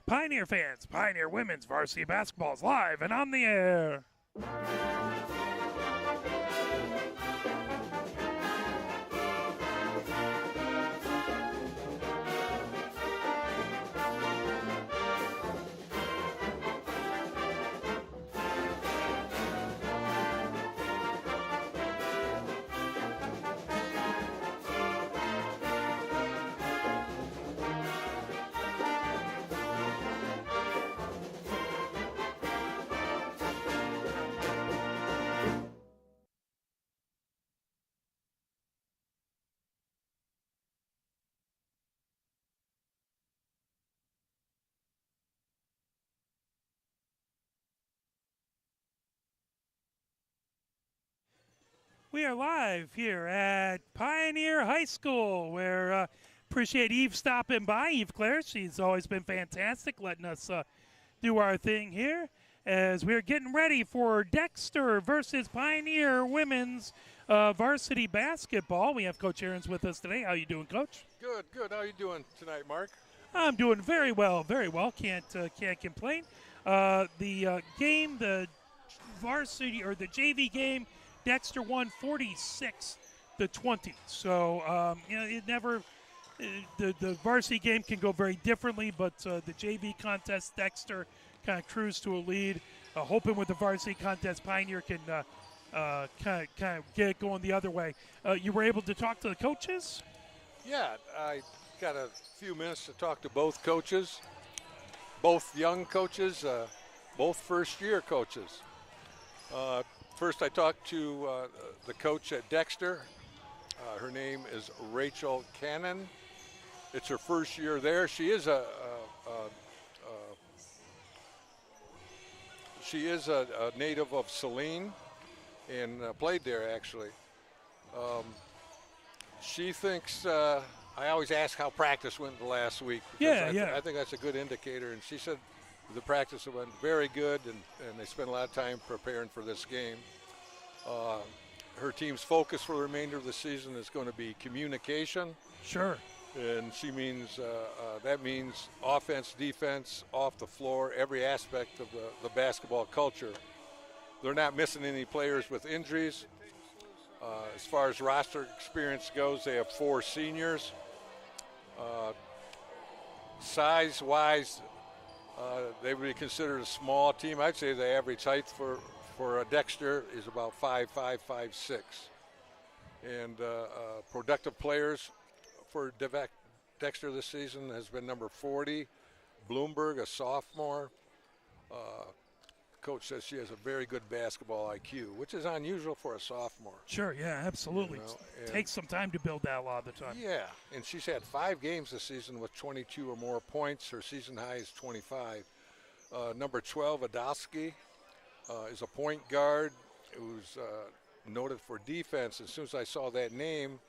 Pioneer fans, Pioneer women's varsity basketball is live and on the air. We are live here at Pioneer High School, where appreciate Eve stopping by. Eve Claire, she's always been fantastic, letting us do our thing here as we're getting ready for Dexter versus Pioneer women's varsity basketball. We have Coach Aarons with us today. How you doing, Coach? Good, good. How you doing tonight, Mark? I'm doing very well, very well. Can't complain. The game, the varsity or the JV game, Dexter won 46-20. So it never. The varsity game can go very differently, but the JV contest, Dexter kind of cruised to a lead. Hoping with the varsity contest, Pioneer can kind of get it going the other way. You were able to talk to the coaches? Yeah, I got a few minutes to talk to both coaches, both young coaches, both first-year coaches. First, I talked to the coach at Dexter. Her name is Rachel Cannon. It's her first year there. She is a native of Saline and played there actually. She thinks I always ask how practice went the last week. Because I think that's a good indicator. And she said the practice went very good, and they spent a lot of time preparing for this game. Her team's focus for the remainder of the season is going to be communication. Sure. And she means that means offense, defense, off the floor, every aspect of the basketball culture. They're not missing any players with injuries. As far as roster experience goes, they have 4 seniors. Size-wise, they would be considered a small team. I'd say the average height for a Dexter is about 5'5", 5'6". And productive players for Dexter this season has been number 40, Bloomberg, a sophomore. Coach says she has a very good basketball IQ, which is unusual for a sophomore. Sure, yeah, absolutely. Takes some time to build that a lot of the time. Yeah, and she's had 5 games this season with 22 or more points. Her season high is 25. Number 12, Adowski, is a point guard who's noted for defense. As soon as I saw that name,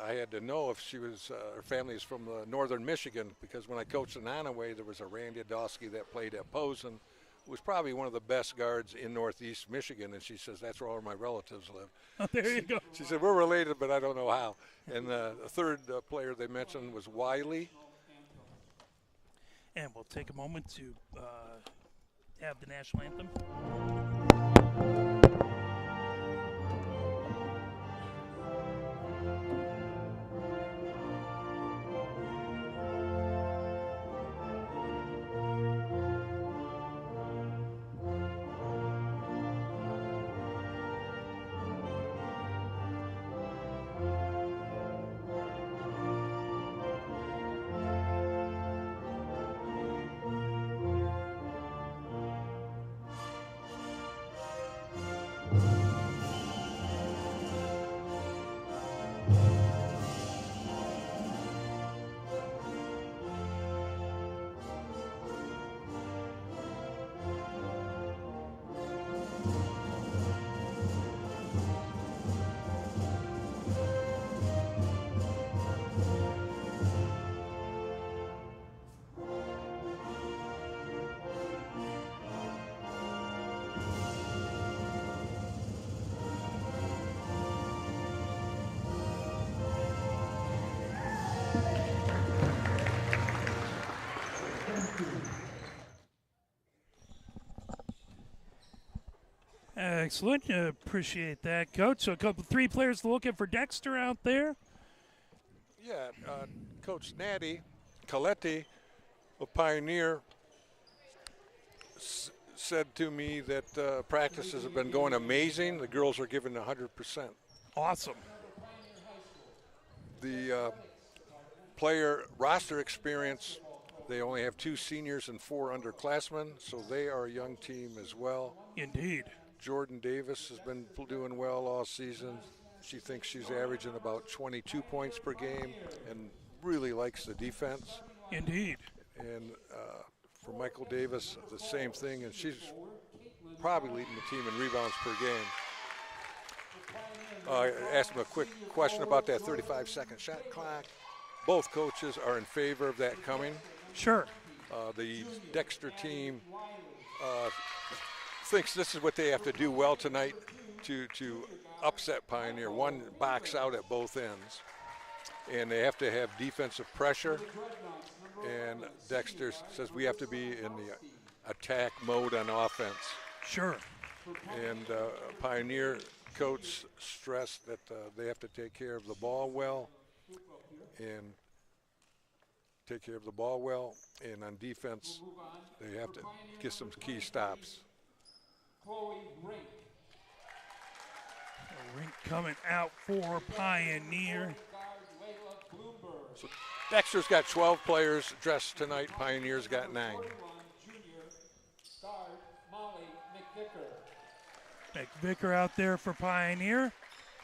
I had to know if she was, her family is from northern Michigan, because when I coached in Onaway, there was a Randy Adowski that played at Posen, who was probably one of the best guards in northeast Michigan, and she says, that's where all my relatives live. Oh, there you go. She said, we're related, but I don't know how. And the third player they mentioned was Wiley. And we'll take a moment to have the national anthem. Excellent. Appreciate that, Coach. So three players looking for Dexter out there. Yeah, Coach Natty Coletti of Pioneer said to me that practices have been going amazing. The girls are giving 100%. Awesome. The player roster experience, they only have 2 seniors and 4 underclassmen, so they are a young team as well. Indeed. Jordan Davis has been doing well all season. She thinks she's averaging about 22 points per game and really likes the defense. Indeed. And for Michael Davis, the same thing, and she's probably leading the team in rebounds per game. I asked him a quick question about that 35-second shot clock. Both coaches are in favor of that coming. Sure. The Dexter team thinks this is what they have to do well tonight to upset Pioneer. One box out at both ends, and they have to have defensive pressure. And Dexter says we have to be in the attack mode on offense. Sure. And Pioneer coach stressed that they have to take care of the ball well, and on defense they have to get some key stops. Rink coming out for Pioneer. So Dexter's got 12 players dressed tonight. Pioneer's got 9. McVicker out there for Pioneer.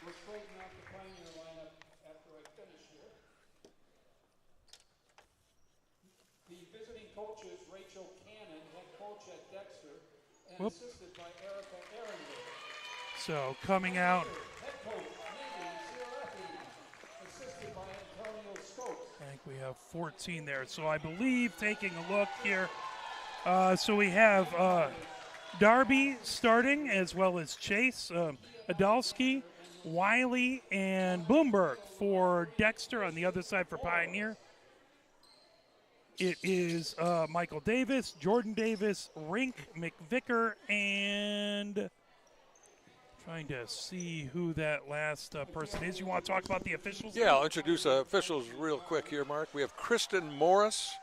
We're straightening out the Pioneer lineup after I finish here. The visiting coaches, Rachel Cannon, head coach at Dexter, and assisted by Erica Ehringer. So coming out. Head coach, Navy Ciaretti, assisted by Antonio Stokes. I think we have 14 there. So I believe, taking a look here, so we have Darby starting, as well as Chase, Adalski, Wiley, and Bloomberg for Dexter. On the other side for Pioneer, it is Michael Davis, Jordan Davis, Rink, McVicker, and trying to see who that last person is. You want to talk about the officials? Yeah, I'll introduce officials real quick here, Mark. We have Kristen Morris.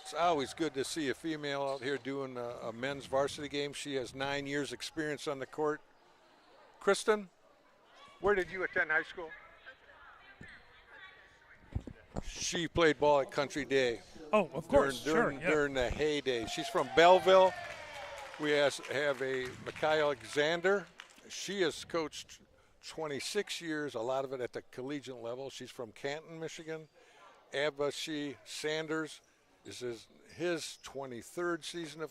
It's always good to see a female out here doing a men's varsity game. She has 9 years experience on the court. Kristen, where did you attend high school? She played ball at Country Day. Oh, of course, during the heyday. She's from Belleville. We have a Micah Alexander. She has coached 26 years, a lot of it at the collegiate level. She's from Canton, Michigan. Abashi Sanders is his 23rd season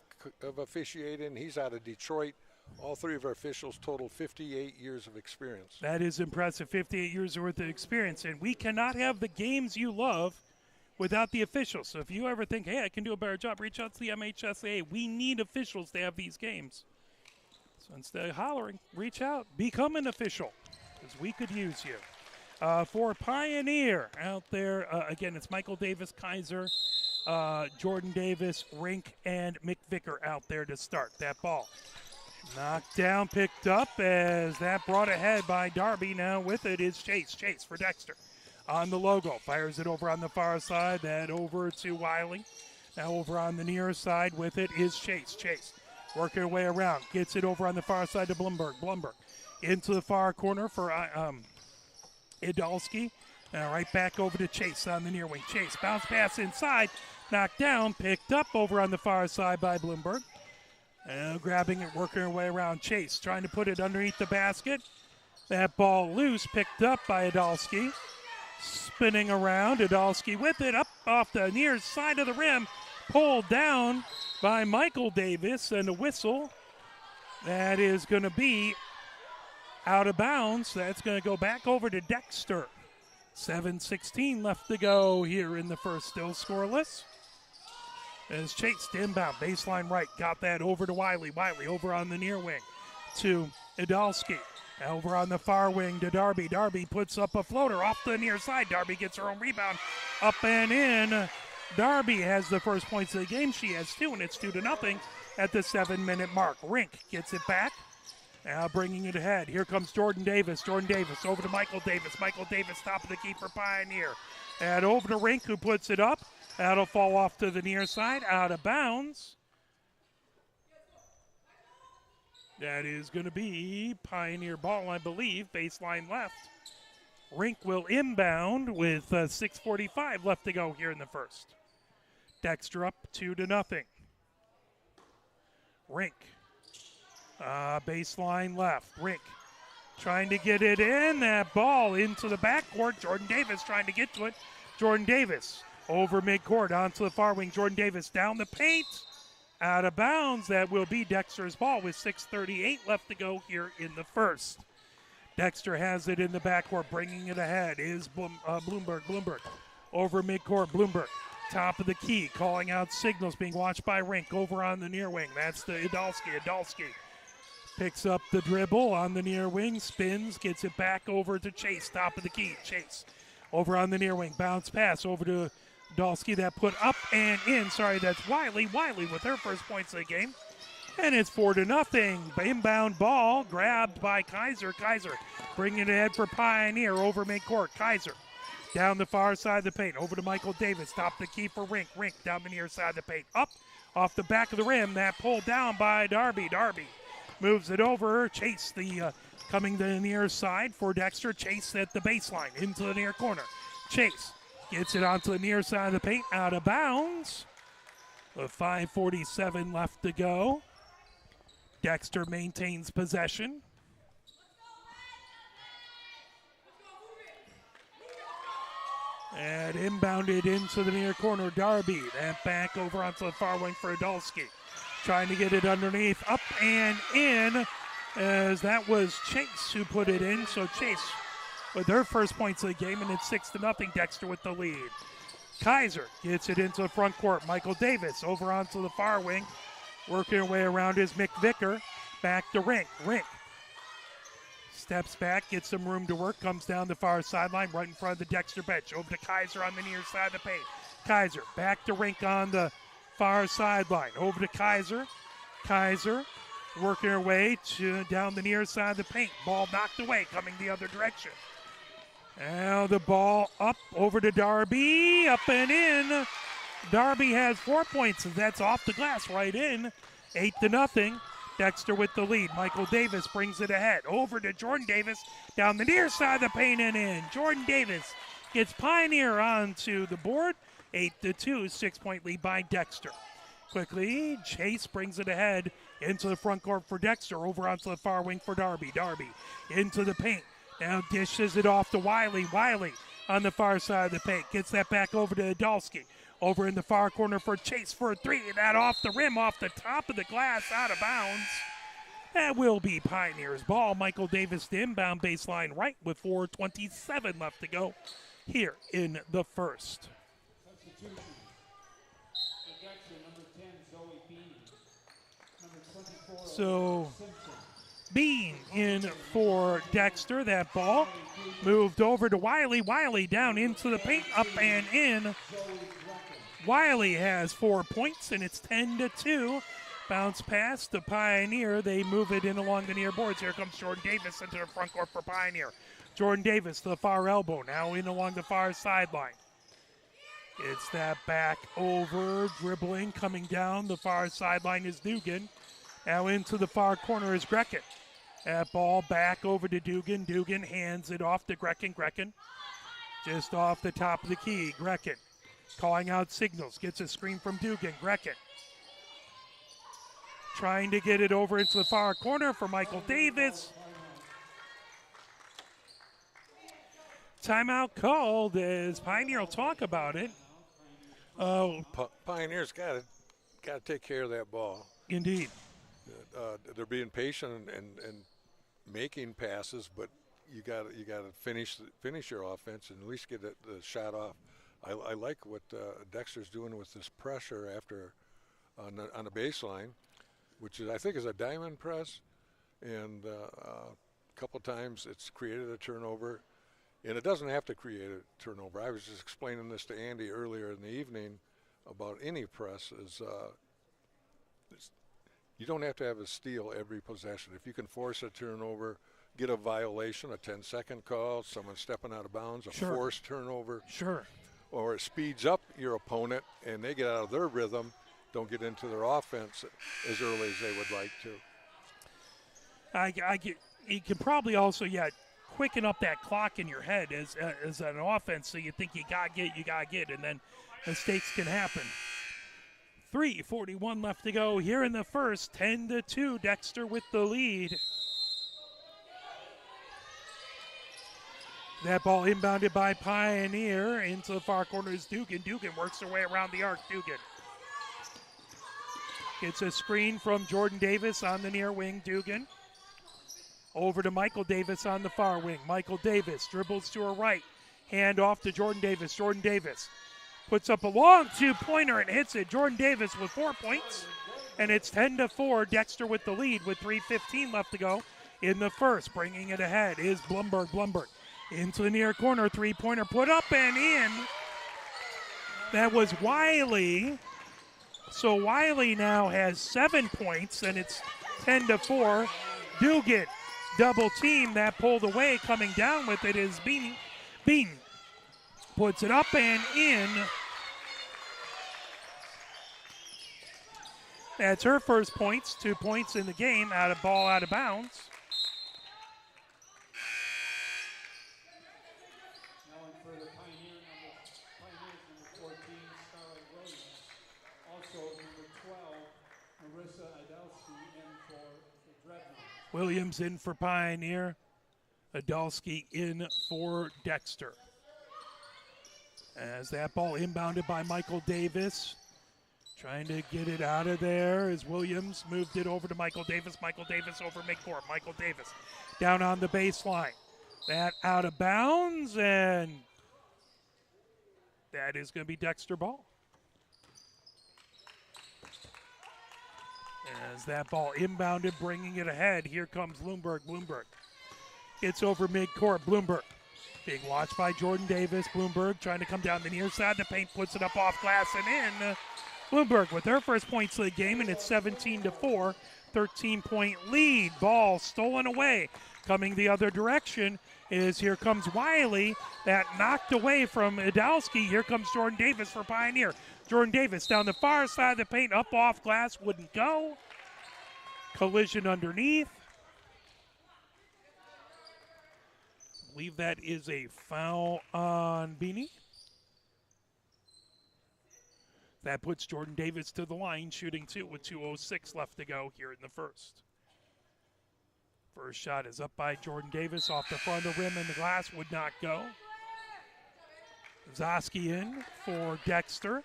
of officiating. He's out of Detroit. All 3 of our officials total 58 years of experience. That is impressive, 58 years worth of experience. And we cannot have the games you love without the officials. So if you ever think, hey, I can do a better job, reach out to the MHSAA. We need officials to have these games. So instead of hollering, reach out, become an official, because we could use you. For Pioneer out there, again, it's Michael Davis, Kaiser, Jordan Davis, Rink, and McVicker out there to start that ball. Knocked down, picked up as that brought ahead by Darby. Now with it is Chase. Chase for Dexter on the logo. Fires it over on the far side. That over to Wiley. Now over on the near side with it is Chase. Chase working her way around. Gets it over on the far side to Blumberg. Blumberg into the far corner for Idalski. Now right back over to Chase on the near wing. Chase bounce pass inside. Knocked down. Picked up over on the far side by Bloomberg. And grabbing it, working her way around. Chase trying to put it underneath the basket. That ball loose, picked up by Adalski. Spinning around, Adalski with it, up off the near side of the rim. Pulled down by Michael Davis, and a whistle. That is going to be out of bounds. That's going to go back over to Dexter. 7:16 left to go here in the first, still scoreless. As Chase inbound, baseline right, got that over to Wiley. Wiley over on the near wing to Idalski. Over on the far wing to Darby. Darby puts up a floater off the near side. Darby gets her own rebound, up and in. Darby has the first points of the game. She has 2, and it's 2-0 at the 7-minute mark. Rink gets it back. Now bringing it ahead. Here comes Jordan Davis. Jordan Davis over to Michael Davis. Michael Davis, top of the key for Pioneer. And over to Rink, who puts it up. That'll fall off to the near side, out of bounds. That is going to be Pioneer ball, I believe, baseline left. Rink will inbound with 6:45 left to go here in the first. Dexter up 2-0. Rink, baseline left. Rink trying to get it in. That ball into the backcourt. Jordan Davis trying to get to it. Jordan Davis over midcourt onto the far wing. Jordan Davis down the paint. Out of bounds. That will be Dexter's ball with 6:38 left to go here in the first. Dexter has it in the backcourt, bringing it ahead is Bloomberg. Bloomberg over midcourt. Bloomberg, top of the key, calling out signals, being watched by Rink over on the near wing. That's the Adolski. Adolski picks up the dribble on the near wing, spins, gets it back over to Chase, top of the key. Chase over on the near wing, bounce pass over to Adolski, that put up and in. Sorry, that's Wiley. Wiley with her first points of the game. And it's 4-0. Inbound ball grabbed by Kaiser. Kaiser bringing it ahead for Pioneer over midcourt. Kaiser down the far side of the paint. Over to Michael Davis. Top the key for Rink. Rink down the near side of the paint. Up off the back of the rim. That pulled down by Darby. Darby moves it over. Chase coming to the near side for Dexter. Chase at the baseline into the near corner. Chase gets it onto the near side of the paint. Out of bounds. With 5:47 left to go. Dexter maintains possession. And inbounded into the near corner, Darby. That back over onto the far wing for Adolski. Trying to get it underneath, up and in, as that was Chase who put it in. So Chase with her first points of the game, and it's 6-0, Dexter with the lead. Kaiser gets it into the front court. Michael Davis over onto the far wing. Working her way around is Mick Vicker. Back to Rink. Rink steps back, gets some room to work, comes down the far sideline right in front of the Dexter bench. Over to Kaiser on the near side of the paint. Kaiser back to Rink on the far sideline. Over to Kaiser. Kaiser working her way down the near side of the paint. Ball knocked away, coming the other direction. Now the ball up over to Darby. Up and in. Darby has 4 points, and that's off the glass right in. 8-0. Dexter with the lead. Michael Davis brings it ahead. Over to Jordan Davis. Down the near side of the paint and in. Jordan Davis gets Pioneer onto the board. 8-2, 6-point lead by Dexter. Quickly, Chase brings it ahead into the front court for Dexter. Over onto the far wing for Darby. Darby into the paint. Now dishes it off to Wiley. Wiley on the far side of the paint. Gets that back over to Adolski. Over in the far corner for Chase for a three. That off the rim, off the top of the glass, out of bounds. That will be Pioneer's ball. Michael Davis to inbound baseline right with 4:27 left to go here in the first. Substitution. For Dexter, number 10, Zoe Bean. Number 24, So Simpson. Bean in for Dexter. That ball moved over to Wiley. Wiley down into the paint, up and in. Wiley has 4 points, and it's 10-2. Bounce pass to Pioneer. They move it in along the near boards. Here comes Jordan Davis into the front court for Pioneer. Jordan Davis to the far elbow, now in along the far sideline. It's that back over, dribbling, coming down the far sideline is Dugan. Now into the far corner is Grecken. That ball back over to Dugan. Dugan hands it off to Grecken. Grecken just off the top of the key. Grecken calling out signals. Gets a screen from Dugan. Grecken trying to get it over into the far corner for Michael Davis. Timeout called as Pioneer will talk about it. Pioneer's got to take care of that ball. Indeed. They're being patient and making passes, but you got to finish your offense and at least get the shot off. I like what Dexter's doing with this pressure after on the baseline, which I think is a diamond press, and a couple times it's created a turnover, and it doesn't have to create a turnover. I was just explaining this to Andy earlier in the evening about any press is You don't have to have a steal every possession. If you can force a turnover, get a violation, a 10-second call, someone stepping out of bounds, a forced turnover. Sure. Or it speeds up your opponent and they get out of their rhythm, don't get into their offense as early as they would like to. You can probably also, quicken up that clock in your head as an offense, so you think you got to get, and then mistakes can happen. 3:41 left to go here in the first. 10-2, Dexter with the lead. That ball inbounded by Pioneer. Into the far corner is Dugan. Dugan works her way around the arc. Dugan gets a screen from Jordan Davis on the near wing. Dugan over to Michael Davis on the far wing. Michael Davis dribbles to her right. Hand off to Jordan Davis. Jordan Davis puts up a long two-pointer and hits it. Jordan Davis with 4 points. And it's 10-4. Dexter with the lead with 3:15 left to go in the first. Bringing it ahead is Blumberg. Blumberg into the near corner. Three-pointer put up and in. That was Wiley. So Wiley now has 7 points, and it's 10-4. Dugan double team. That pulled away. Coming down with it is Bean. Bean puts it up and in. That's her first points. 2 points in the game. Out of bounds. Now in for the Pioneers, number 14, Starlight Williams. Also number 12, Marissa Idalski in for the Dreadnought. Williams in for Pioneer. Adalski in for Dexter. As that ball inbounded by Michael Davis. Trying to get it out of there as Williams moved it over to Michael Davis. Michael Davis over midcourt. Michael Davis down on the baseline. That out of bounds, and that is going to be Dexter ball. As that ball inbounded, bringing it ahead. Here comes Bloomberg. Bloomberg gets over midcourt. Bloomberg being watched by Jordan Davis. Bloomberg trying to come down the near side. The paint puts it up off glass and in. Bloomberg with their first points of the game, and it's 17-4. 13-point lead. Ball stolen away. Coming the other direction is here comes Wiley. That knocked away from Adalski. Here comes Jordan Davis for Pioneer. Jordan Davis down the far side of the paint, up off glass, wouldn't go. Collision underneath. I believe that is a foul on Beanie. That puts Jordan Davis to the line, shooting two with 2:06 left to go here in the first. First shot is up by Jordan Davis off the front of the rim, and the glass would not go. Zoski in for Dexter.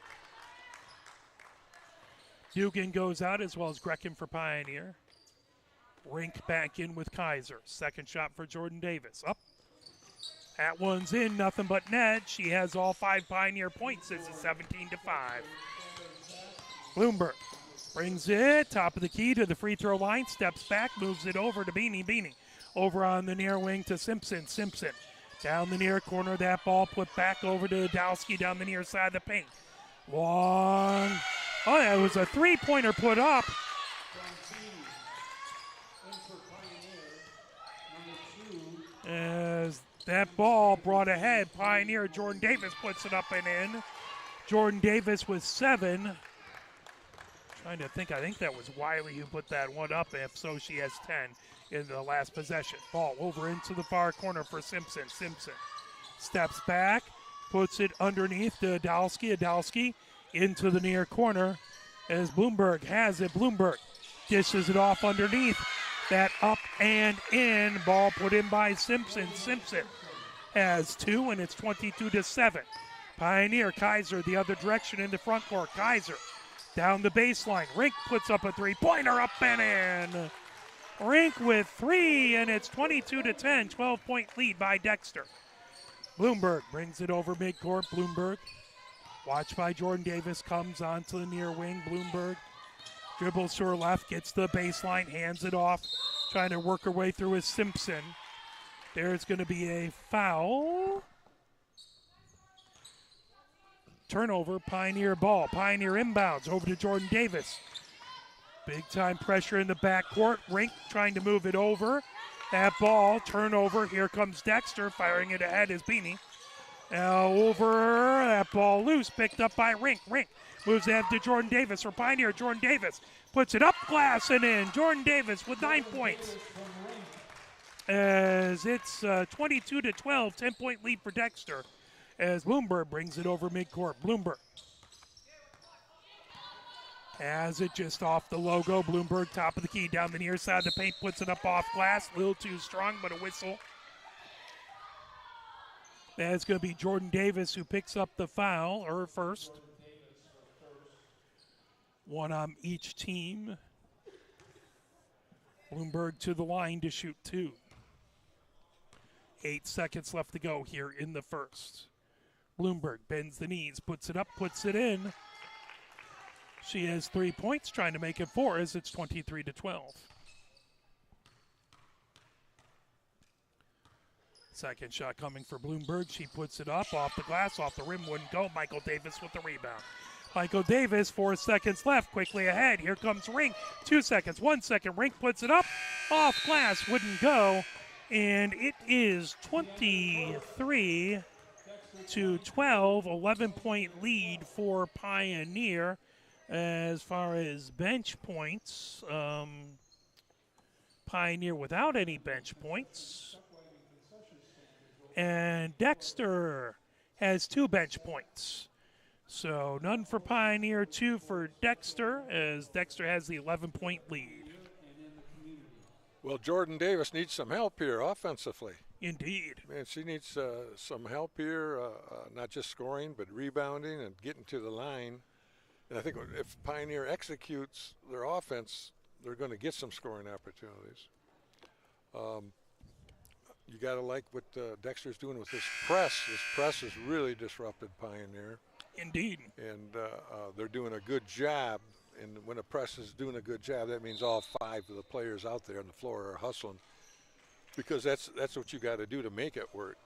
Dugan goes out, as well as Grecken for Pioneer. Rink back in with Kaiser. Second shot for Jordan Davis. Up. That one's in, nothing but net. She has all 5 Pioneer points. This is 17-5. Bloomberg brings it, top of the key to the free throw line, steps back, moves it over to Beanie. Beanie over on the near wing to Simpson. Simpson down the near corner. That ball put back over to Adalski down the near side of the paint. Long. Oh, that was a three-pointer put up. As that ball brought ahead, Pioneer Jordan Davis puts it up and in. Jordan Davis with 7. Trying to think, I think that was Wiley who put that one up. If so, she has 10 in the last possession. Ball over into the far corner for Simpson. Simpson steps back, puts it underneath to Adalski. Adalski into the near corner as Bloomberg has it. Bloomberg dishes it off underneath. That up and in. Ball put in by Simpson. Simpson has 2, and it's 22-7. Pioneer, Kaiser the other direction in the front court. Kaiser down the baseline. Rink puts up a three-pointer, up and in. Rink with 3, and it's 22-10. 12-point lead by Dexter. Bloomberg brings it over midcourt. Bloomberg, watched by Jordan Davis, comes onto the near wing. Bloomberg dribbles to her left, gets the baseline, hands it off, trying to work her way through with Simpson. There's going to be a foul. Turnover, Pioneer ball. Pioneer inbounds over to Jordan Davis. Big time pressure in the backcourt. Rink trying to move it over. That ball, turnover. Here comes Dexter, firing it ahead is Beanie. Now over, that ball loose, picked up by Rink. Rink moves it to Jordan Davis for Pioneer. Jordan Davis puts it up, glass and in. Jordan Davis with 9 points. As it's 22-12, 10-point lead for Dexter. As Bloomberg brings it over midcourt. Bloomberg has it just off the logo. Bloomberg top of the key down the near side of the paint, puts it up off glass. A little too strong, but a whistle. That's going to be Jordan Davis who picks up the foul, her first. One on each team. Bloomberg to the line to shoot 2. 8 seconds left to go here in the first. Bloomberg bends the knees, puts it up, puts it in. She has 3 points, trying to make it 4 as it's 23-12. Second shot coming for Bloomberg. She puts it up off the glass, off the rim, wouldn't go. Michael Davis with the rebound. Michael Davis, 4 seconds left, quickly ahead. Here comes Rink. 2 seconds, 1 second. Rink puts it up, off glass, wouldn't go. And it is 23-12, 11-point lead for Pioneer. As far as bench points, Pioneer without any bench points. And Dexter has 2 bench points. So none for Pioneer, 2 for Dexter, as Dexter has the 11-point lead. Well, Jordan Davis needs some help here offensively. Indeed. Man, she needs some help here, not just scoring, but rebounding and getting to the line. And I think if Pioneer executes their offense, they're going to get some scoring opportunities. You got to like what Dexter's doing with this press. This press has really disrupted Pioneer. Indeed. And they're doing a good job. And when a press is doing a good job, that means all 5 of the players out there on the floor are hustling, because that's what you got to do to make it work.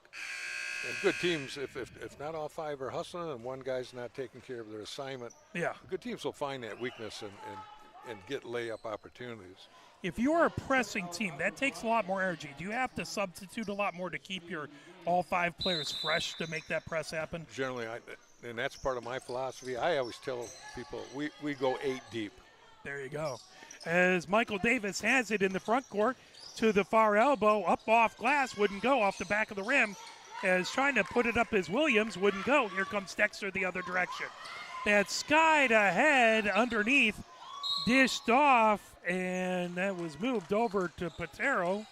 And good teams, if not all 5 are hustling and one guy's not taking care of their assignment, good teams will find that weakness and get layup opportunities. If you're a pressing team, that takes a lot more energy. Do you have to substitute a lot more to keep your all 5 players fresh to make that press happen? Generally, and that's part of my philosophy. I always tell people we go 8 deep. There you go. As Michael Davis has it in the front court to the far elbow, up off glass, wouldn't go, off the back of the rim. As trying to put it up as Williams, wouldn't go. Here comes Dexter the other direction. That skied ahead underneath, dished off, and that was moved over to Patero.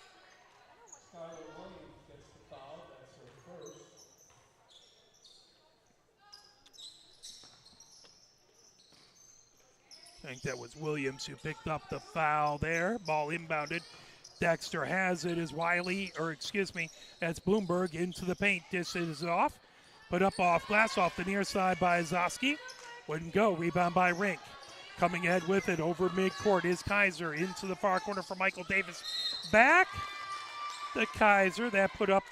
I think that was Williams who picked up the foul there. Ball inbounded. Dexter has it as that's Bloomberg into the paint. Dishes it off. Put up off glass, off the near side by Zoski. Wouldn't go. Rebound by Rink. Coming ahead with it over midcourt is Kaiser into the far corner for Michael Davis. Back to Kaiser. That put up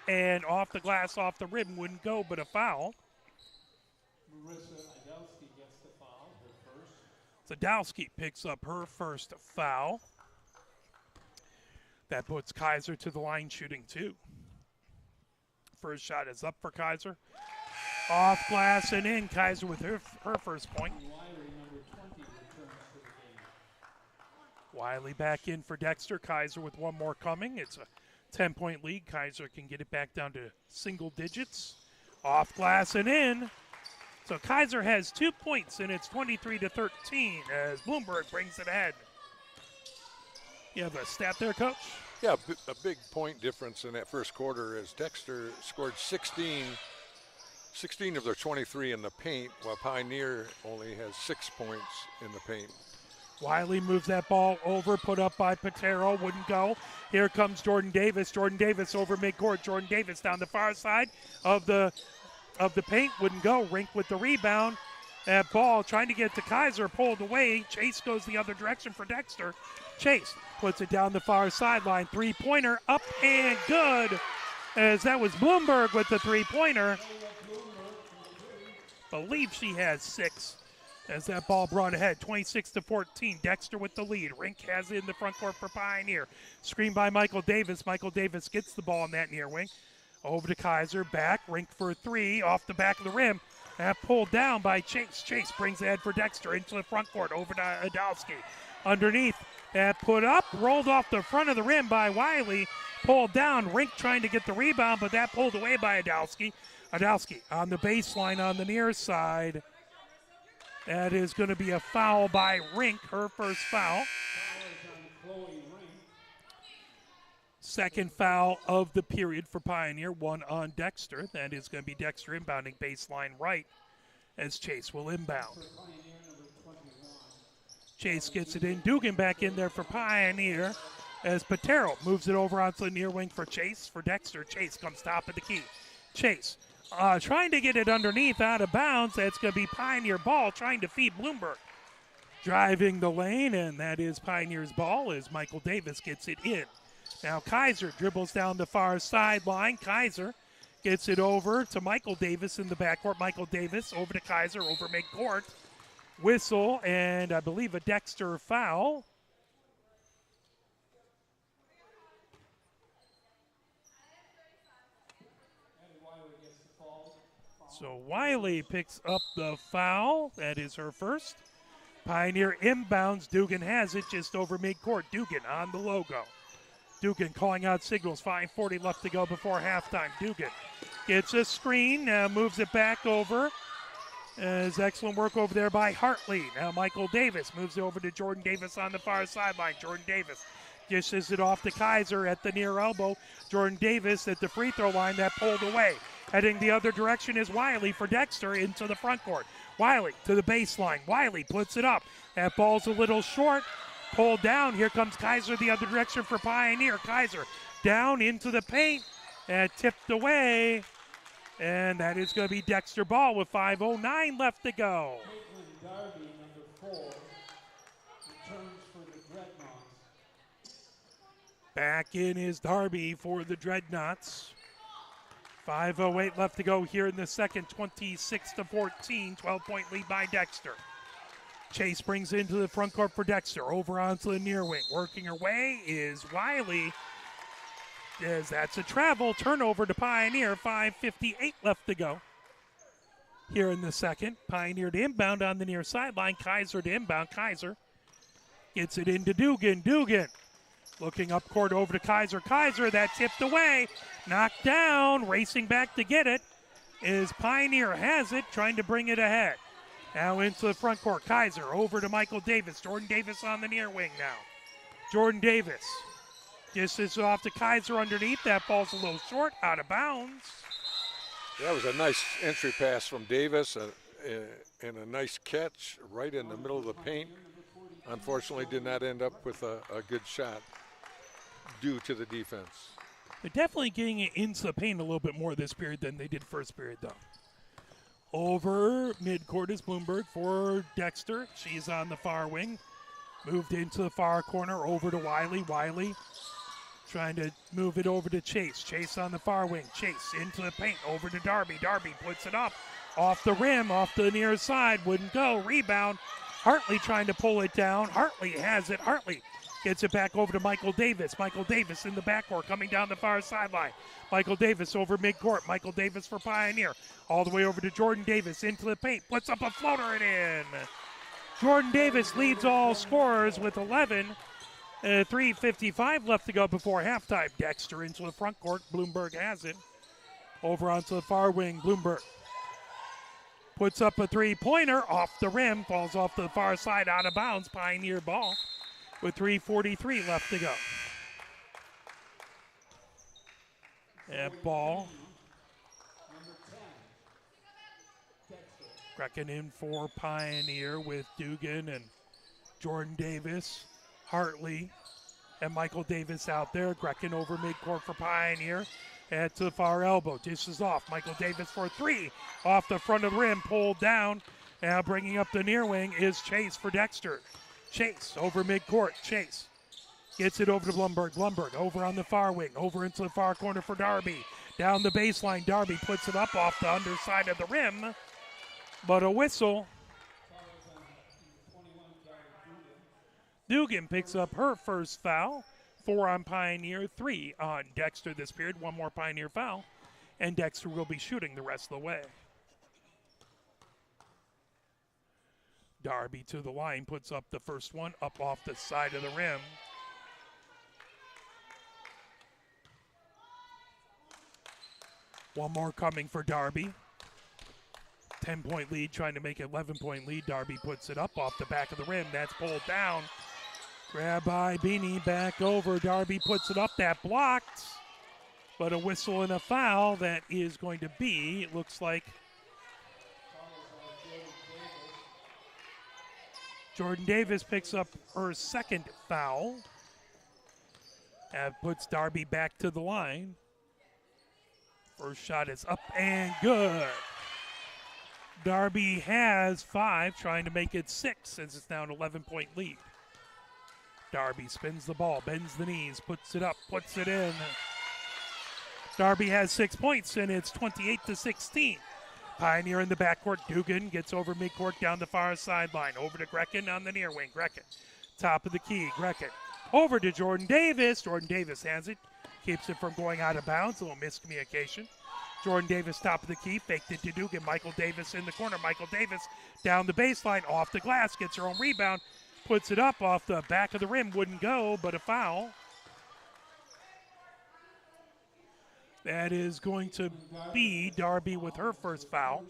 and off the glass, off the rim. Wouldn't go, but a foul. Sadowski picks up her first foul. That puts Kaiser to the line shooting 2. First shot is up for Kaiser. Off glass and in. Kaiser with her first point. Wiley back in for Dexter. Kaiser with 1 more coming. It's a 10-point lead. Kaiser can get it back down to single digits. Off glass and in. So Kaiser has 2 points, and it's 23-13 as Bloomberg brings it ahead. You have a stat there, Coach? Yeah, a big point difference in that first quarter as Dexter scored 16 of their 23 in the paint, while Pioneer only has 6 points in the paint. Wiley moves that ball over, put up by Patero, wouldn't go. Here comes Jordan Davis. Jordan Davis over midcourt. Jordan Davis down the far side of the paint, wouldn't go. Rink with the rebound. That ball trying to get to Kaiser, pulled away. Chase goes the other direction for Dexter. Chase puts it down the far sideline. 3-pointer up and good, as that was Bloomberg with the 3-pointer. Believe she has 6. as that ball brought ahead, 26-14. Dexter with the lead. Rink has it in the front court for Pioneer. Screen by Michael Davis. Michael Davis gets the ball in that near wing. Over to Kaiser, back, Rink for a three, off the back of the rim. That pulled down by Chase. Chase brings it ahead for Dexter into the front court, over to Adowski. Underneath, that put up, rolled off the front of the rim by Wiley. Pulled down, Rink trying to get the rebound, but that pulled away by Adowski. Adowski on the baseline on the near side. That is going to be a foul by Rink, her first foul. Second foul of the period for Pioneer, one on Dexter. That is going to be Dexter inbounding baseline right as Chase will inbound. Chase gets it in. Dugan back in there for Pioneer as Patero moves it over onto the near wing for Chase. For Dexter, Chase comes top of the key. Chase trying to get it underneath, out of bounds. That's going to be Pioneer ball trying to feed Bloomberg. Driving the lane, and that is Pioneer's ball as Michael Davis gets it in. Now Kaiser dribbles down the far sideline. Kaiser gets it over to Michael Davis in the backcourt. Michael Davis over to Kaiser, over midcourt. Whistle, and I believe a Dexter foul. So Wiley picks up the foul. That is her first. Pioneer inbounds. Dugan has it just over midcourt. Dugan on the logo. Dugan calling out signals. 5:40 left to go before halftime. Dugan gets a screen, moves it back over. As excellent work over there by Hartley. Now Michael Davis moves it over to Jordan Davis on the far sideline. Jordan Davis dishes it off to Kaiser at the near elbow. Jordan Davis at the free throw line, that pulled away. Heading the other direction is Wiley for Dexter into the front court. Wiley to the baseline. Wiley puts it up. That ball's a little short. Pulled down. Here comes Kaiser the other direction for Pioneer. Kaiser down into the paint and tipped away. And that is going to be Dexter ball with 5:09 left to go. Caitlin Darby, number 4, returns for the Dreadnoughts. Back in is Darby for the Dreadnoughts. 5:08 left to go here in the second. 26-14, 12-point lead by Dexter. Chase brings it into the front court for Dexter. Over onto the near wing. Working her way is Wiley. As that's a travel turnover to Pioneer. 5:58 left to go here in the second. Pioneer to inbound on the near sideline. Kaiser to inbound. Kaiser gets it into Dugan. Dugan looking up court over to Kaiser. Kaiser, that tipped away. Knocked down. Racing back to get it is Pioneer has it. Trying to bring it ahead. Now into the front court. Kaiser over to Michael Davis. Jordan Davis on the near wing now. Jordan Davis. This is off to Kaiser underneath. That ball's a little short, out of bounds. That was a nice entry pass from Davis and a nice catch right in the middle of the paint. Unfortunately, did not end up with a good shot due to the defense. They're definitely getting it into the paint a little bit more this period than they did first period, though. Over midcourt is Bloomberg for Dexter. She's on the far wing. Moved into the far corner, over to Wiley. Wiley trying to move it over to Chase. Chase on the far wing. Chase into the paint, over to Darby. Darby puts it up, off the rim, off to the near side. Wouldn't go. Rebound. Hartley trying to pull it down. Hartley has it. Hartley gets it back over to Michael Davis. Michael Davis in the backcourt coming down the far sideline. Michael Davis over midcourt. Michael Davis for Pioneer. All the way over to Jordan Davis into the paint. Puts up a floater and in. Jordan Davis leads all scorers with 11. 3:55 left to go before halftime. Dexter into the front court. Bloomberg has it. Over onto the far wing. Bloomberg puts up a three-pointer off the rim. Falls off to the far side, out of bounds. Pioneer ball with 3:43 left to go. That ball. Cracking in for Pioneer with Dugan and Jordan Davis, Hartley, and Michael Davis out there. Grecken over midcourt for Pioneer. Head to the far elbow. Dishes off. Michael Davis for three. Off the front of the rim. Pulled down. Now bringing up the near wing is Chase for Dexter. Chase over midcourt. Chase gets it over to Blumberg. Blumberg over on the far wing. Over into the far corner for Darby. Down the baseline. Darby puts it up off the underside of the rim. But a whistle. Dugan picks up her first foul. 4 on Pioneer, 3 on Dexter this period. One more Pioneer foul, and Dexter will be shooting the rest of the way. Darby to the line, puts up the first one, up off the side of the rim. One more coming for Darby. 10-point lead, trying to make it 11-point lead. Darby puts it up off the back of the rim. That's pulled down. Grab by Beanie, back over. Darby puts it up, that blocked. But a whistle and a foul that is going to be, it looks like, Jordan Davis picks up her second foul. That puts Darby back to the line. First shot is up and good. Darby has 5, trying to make it 6 since it's now an 11-point lead. Darby spins the ball, bends the knees, puts it up, puts it in. Darby has 6 points, and it's 28-16. Pioneer in the backcourt. Dugan gets over midcourt down the far sideline. Over to Grecken on the near wing. Grecken, top of the key. Grecken over to Jordan Davis. Jordan Davis has it. Keeps it from going out of bounds. A little miscommunication. Jordan Davis, top of the key. Faked it to Dugan. Michael Davis in the corner. Michael Davis down the baseline. Off the glass. Gets her own rebound. Puts it up off the back of the rim. Wouldn't go, but a foul. That is going to be Darby with her first foul.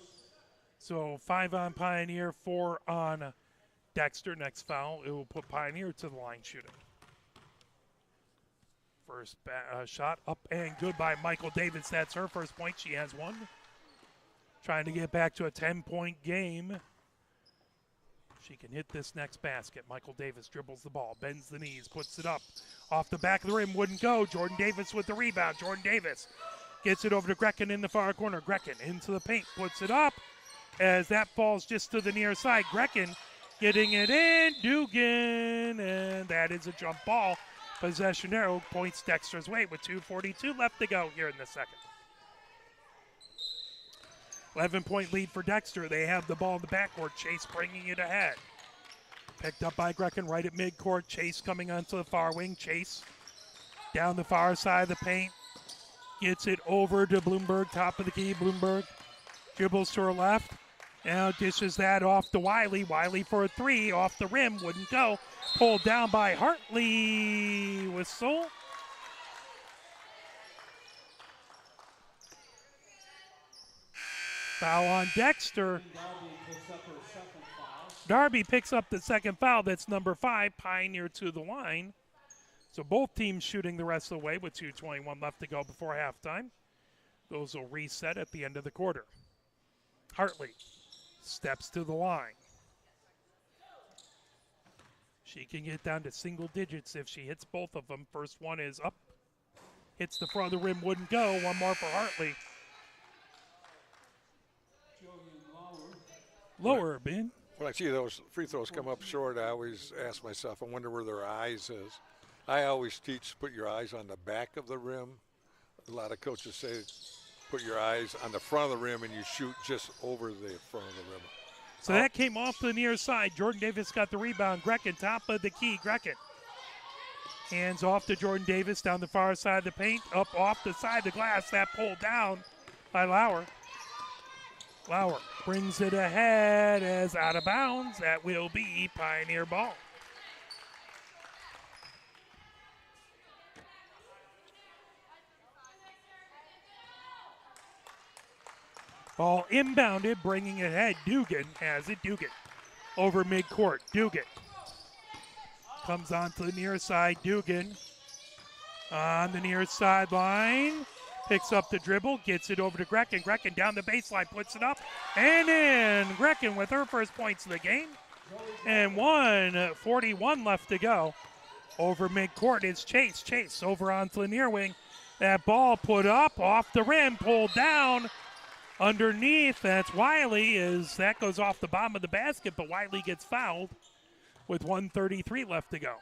So 5 on Pioneer, 4 on Dexter. Next foul, it will put Pioneer to the line shooting. First shot up and good by Michael Davis. That's her first point. She has 1. Trying to get back to a 10-point game. She can hit this next basket. Michael Davis dribbles the ball, bends the knees, puts it up. Off the back of the rim, wouldn't go. Jordan Davis with the rebound. Jordan Davis gets it over to Grecken in the far corner. Grecken into the paint, puts it up. As that falls just to the near side. Grecken getting it in. Dugan, and that is a jump ball. Possession arrow points Dexter's way with 2:42 left to go here in the second. 11-point lead for Dexter. They have the ball in the backcourt. Chase bringing it ahead. Picked up by Grecken right at midcourt. Chase coming onto the far wing. Chase down the far side of the paint. Gets it over to Bloomberg, top of the key. Bloomberg dribbles to her left. Now dishes that off to Wiley. Wiley for a 3 off the rim. Wouldn't go. Pulled down by Hartley. Whistle. Foul on Dexter. Darby picks up the second foul. That's number 5. Pioneer to the line. So both teams shooting the rest of the way with 2:21 left to go before halftime. Those will reset at the end of the quarter. Hartley steps to the line. She can get down to single digits if she hits both of them. First one is up. Hits the front of the rim, wouldn't go. One more for Hartley. Lower, Ben. When I see those free throws come up short, I always ask myself, I wonder where their eyes is. I always teach put your eyes on the back of the rim. A lot of coaches say put your eyes on the front of the rim and you shoot just over the front of the rim. So that came off the near side. Jordan Davis got the rebound. Grecken, top of the key. Grecken. Hands off to Jordan Davis down the far side of the paint. Up off the side of the glass. That pulled down by Lauer. Lauer brings it ahead as out of bounds. That will be Pioneer ball. Ball inbounded, bringing it ahead. Dugan has it. Dugan over midcourt. Dugan comes onto the near side. Dugan on the near sideline. Picks up the dribble, gets it over to Grecken. Grecken down the baseline, puts it up and in. Grecken with her first points of the game. And 1:41 left to go. Over midcourt is Chase. Chase over onto the near wing. That ball put up off the rim, pulled down. Underneath, that's Wiley, as that goes off the bottom of the basket, but Wiley gets fouled with 1:33 left to go.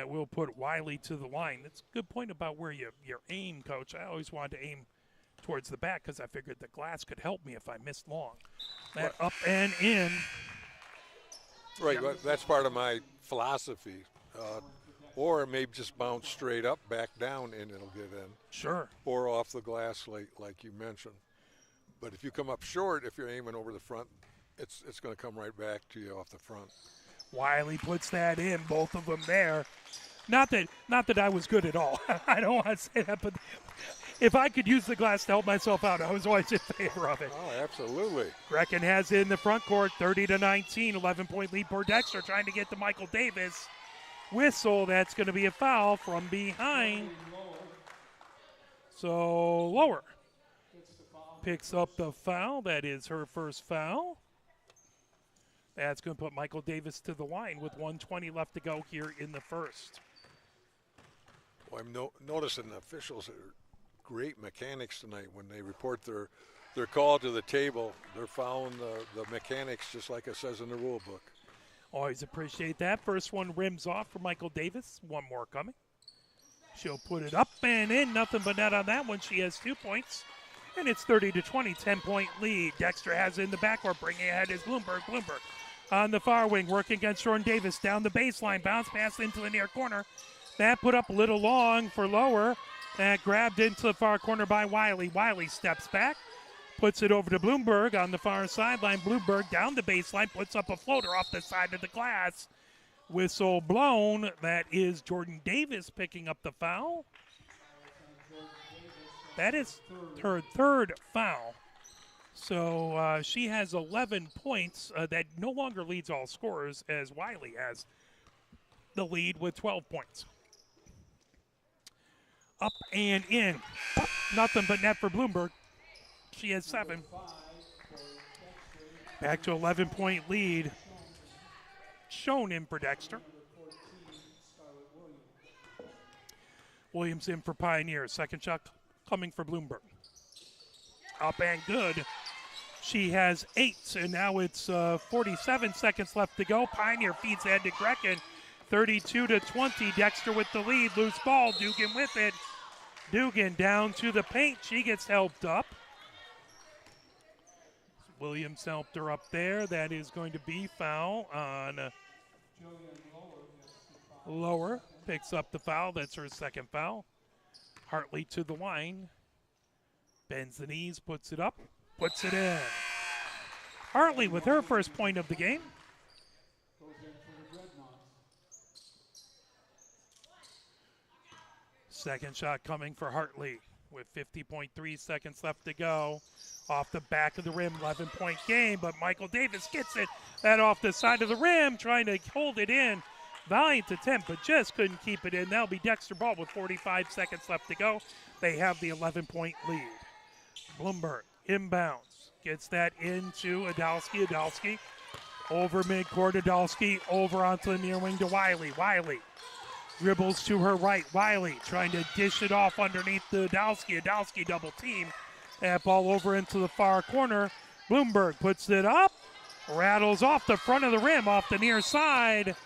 We'll put Wiley to the line. That's a good point about where you aim, Coach. I always wanted to aim towards the back because I figured the glass could help me if I missed long. That up and in. Right, well, that's part of my philosophy. Or it may just bounce straight up, back down, and it'll get in. Sure. Or off the glass, like you mentioned. But if you come up short, if you're aiming over the front, it's going to come right back to you off the front. Wiley puts that in, both of them there. Not that I was good at all. I don't want to say that, but if I could use the glass to help myself out, I was always in favor of it. Oh, absolutely. Brecken has it in the front court, 30-19, 11-point lead for Dexter, trying to get to Michael Davis. Whistle, that's going to be a foul from behind. So Lower picks up the foul. That is her first foul. That's going to put Michael Davis to the line with 1:20 left to go here in the first. Well, I'm noticing the officials are great mechanics tonight when they report their call to the table. They're following the mechanics just like it says in the rule book. Always appreciate that. First one rims off for Michael Davis. One more coming. She'll put it up and in. Nothing but net on that one. She has 2 points. And it's 30-20, 10-point lead. Dexter has it in the backcourt. Bringing ahead is Bloomberg. Bloomberg on the far wing, working against Jordan Davis. Down the baseline. Bounce pass into the near corner. That put up a little long for Lower. That grabbed into the far corner by Wiley. Wiley steps back. Puts it over to Bloomberg on the far sideline. Bloomberg down the baseline. Puts up a floater off the side of the glass. Whistle blown. That is Jordan Davis picking up the foul. That is her third foul. So she has 11 points. That no longer leads all scorers, as Wiley has the lead with 12 points. Up and in. Nothing but net for Bloomberg. She has 7. Back to 11-point lead. Shown in for Dexter. Williams in for Pioneer. Second shot coming for Bloomberg. Up and good. She has 8, and now it's 47 seconds left to go. Pioneer feeds ahead to Brecken. 32-20. Dexter with the lead. Loose ball. Dugan with it. Dugan down to the paint. She gets helped up. Williams helped her up there. That is going to be foul on Lower. Picks up the foul. That's her second foul. Hartley to the line. Bends the knees, puts it up, puts it in. Hartley with her first point of the game. Second shot coming for Hartley with 50.3 seconds left to go. Off the back of the rim, 11-point game, but Michael Davis gets it. That off the side of the rim, trying to hold it in. Valiant attempt, but just couldn't keep it in. That'll be Dexter ball with 45 seconds left to go. They have the 11-point lead. Bloomberg inbounds. Gets that into Adalski. Adalski over midcourt. Adalski over onto the near wing to Wiley. Wiley dribbles to her right. Wiley trying to dish it off underneath the Adalski. Adalski double team. That ball over into the far corner. Bloomberg puts it up. Rattles off the front of the rim, off the near side.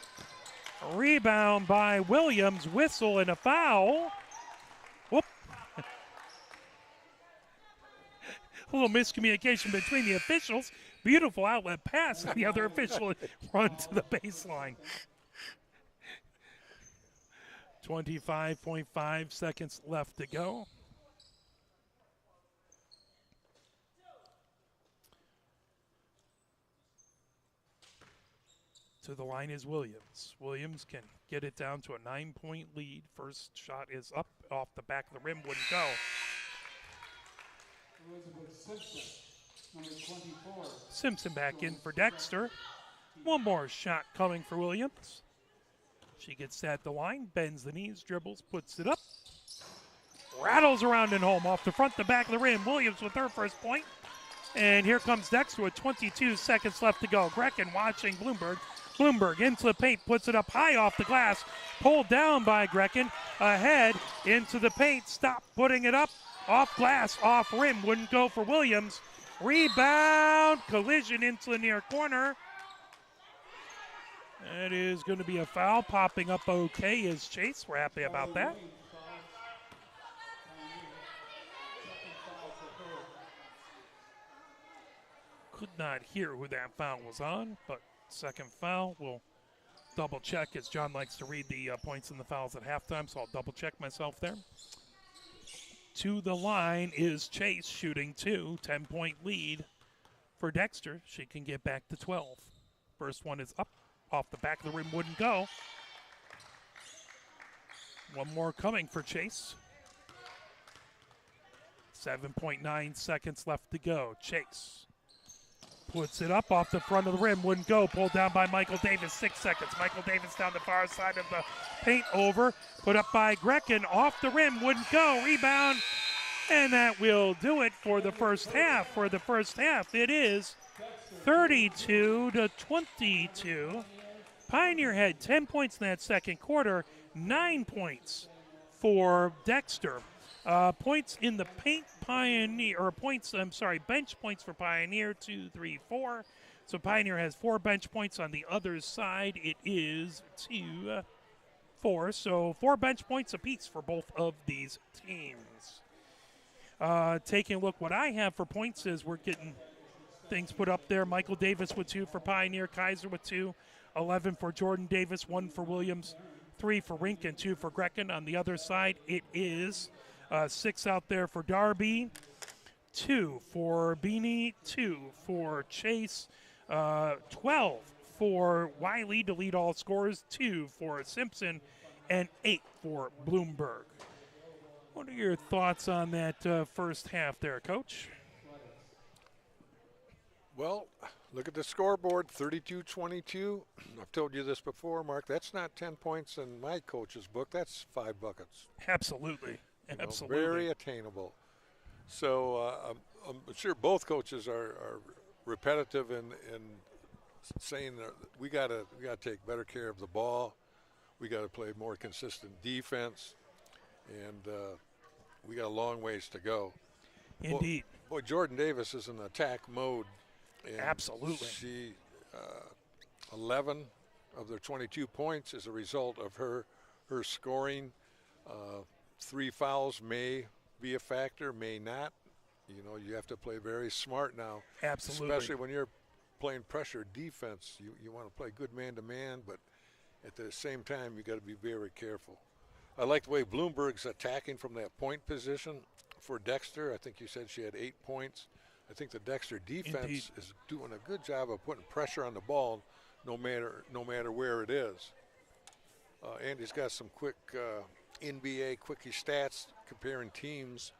Rebound by Williams. Whistle and a foul. Whoop. A little miscommunication between the officials. Beautiful outlet pass. The other official run to the baseline. 25.5 seconds left to go. To the line is Williams. Williams can get it down to a 9-point lead. First shot is up off the back of the rim. Wouldn't go. Simpson back in for Dexter. One more shot coming for Williams. She gets at the line, bends the knees, dribbles, puts it up. Rattles around and home off the front, the back of the rim. Williams with her first point. And here comes Dexter with 22 seconds left to go. Brecken watching Bloomberg. Bloomberg into the paint, puts it up high off the glass. Pulled down by Brecken. Ahead into the paint. Stop putting it up. Off glass, off rim. Wouldn't go for Williams. Rebound. Collision into the near corner. That is going to be a foul. Popping up okay is Chase. We're happy about that. Could not hear who that foul was on, but second foul. We'll double check as John likes to read the points and the fouls at halftime, so I'll double check myself there. To the line is Chase shooting 2, 10-point lead for Dexter. She can get back to 12. First one is up off the back of the rim, wouldn't go. One more coming for Chase. 7.9 seconds left to go. Chase puts it up off the front of the rim, wouldn't go. Pulled down by Michael Davis, 6 seconds. Michael Davis down the far side of the paint, over. Put up by Grecken, off the rim, wouldn't go. Rebound, and that will do it for the first half. For the first half, it is 32-22. Pioneer had 10 points in that second quarter, 9 points for Dexter. Points in the paint, Pioneer, or points, bench points for Pioneer, 2, 3, 4. So Pioneer has 4 bench points. On the other side, it is 2, 4. So 4 bench points apiece for both of these teams. Taking a look, what I have for points is we're getting things put up there. Michael Davis with 2 for Pioneer, Kaiser with 2, 11 for Jordan Davis, 1 for Williams, 3 for Rink, and 2 for Grecken. On the other side, it is 6 out there for Darby, 2 for Beanie, 2 for Chase, 12 for Wiley to lead all scorers, 2 for Simpson, and 8 for Bloomberg. What are your thoughts on that first half there, Coach? Well, look at the scoreboard, 32-22. I've told you this before, Mark. That's not 10 points in my coach's book. That's 5 buckets. Absolutely. Absolutely. Very attainable. So I'm sure both coaches are repetitive in saying that we got to take better care of the ball. We got to play more consistent defense, and we got a long ways to go. Indeed. Boy, Jordan Davis is in attack mode. And absolutely. She 11 of their 22 points is a result of her scoring. 3 fouls may be a factor, may not. You know, you have to play very smart now. Absolutely. Especially when you're playing pressure defense. You want to play good man-to-man, but at the same time, you got to be very careful. I like the way Bloomberg's attacking from that point position for Dexter. I think you said she had 8 points. I think the Dexter defense Indeed. is doing a good job of putting pressure on the ball no matter where it is. Andy's got some quick NBA quickie stats comparing teams.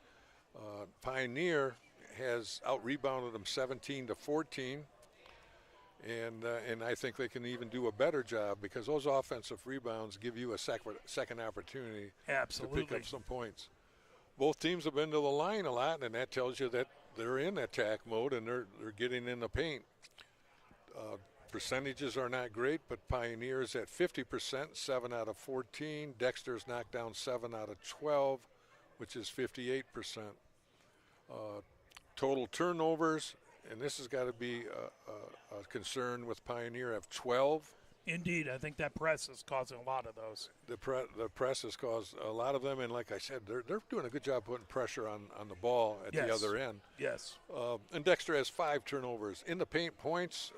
Pioneer has out-rebounded them 17-14, and I think they can even do a better job because those offensive rebounds give you a second opportunity Absolutely. to pick up some points. Both teams have been to the line a lot, and that tells you that they're in attack mode and they're getting in the paint. Percentages are not great, but Pioneer's at 50%, 7 out of 14. Dexter's knocked down 7 out of 12, which is 58%. Total turnovers, and this has got to be a concern with Pioneer, have 12. Indeed, I think that press is causing a lot of those. The press has caused a lot of them, and like I said, they're doing a good job putting pressure on the ball at the other end. Yes. And Dexter has 5 turnovers. In the paint points,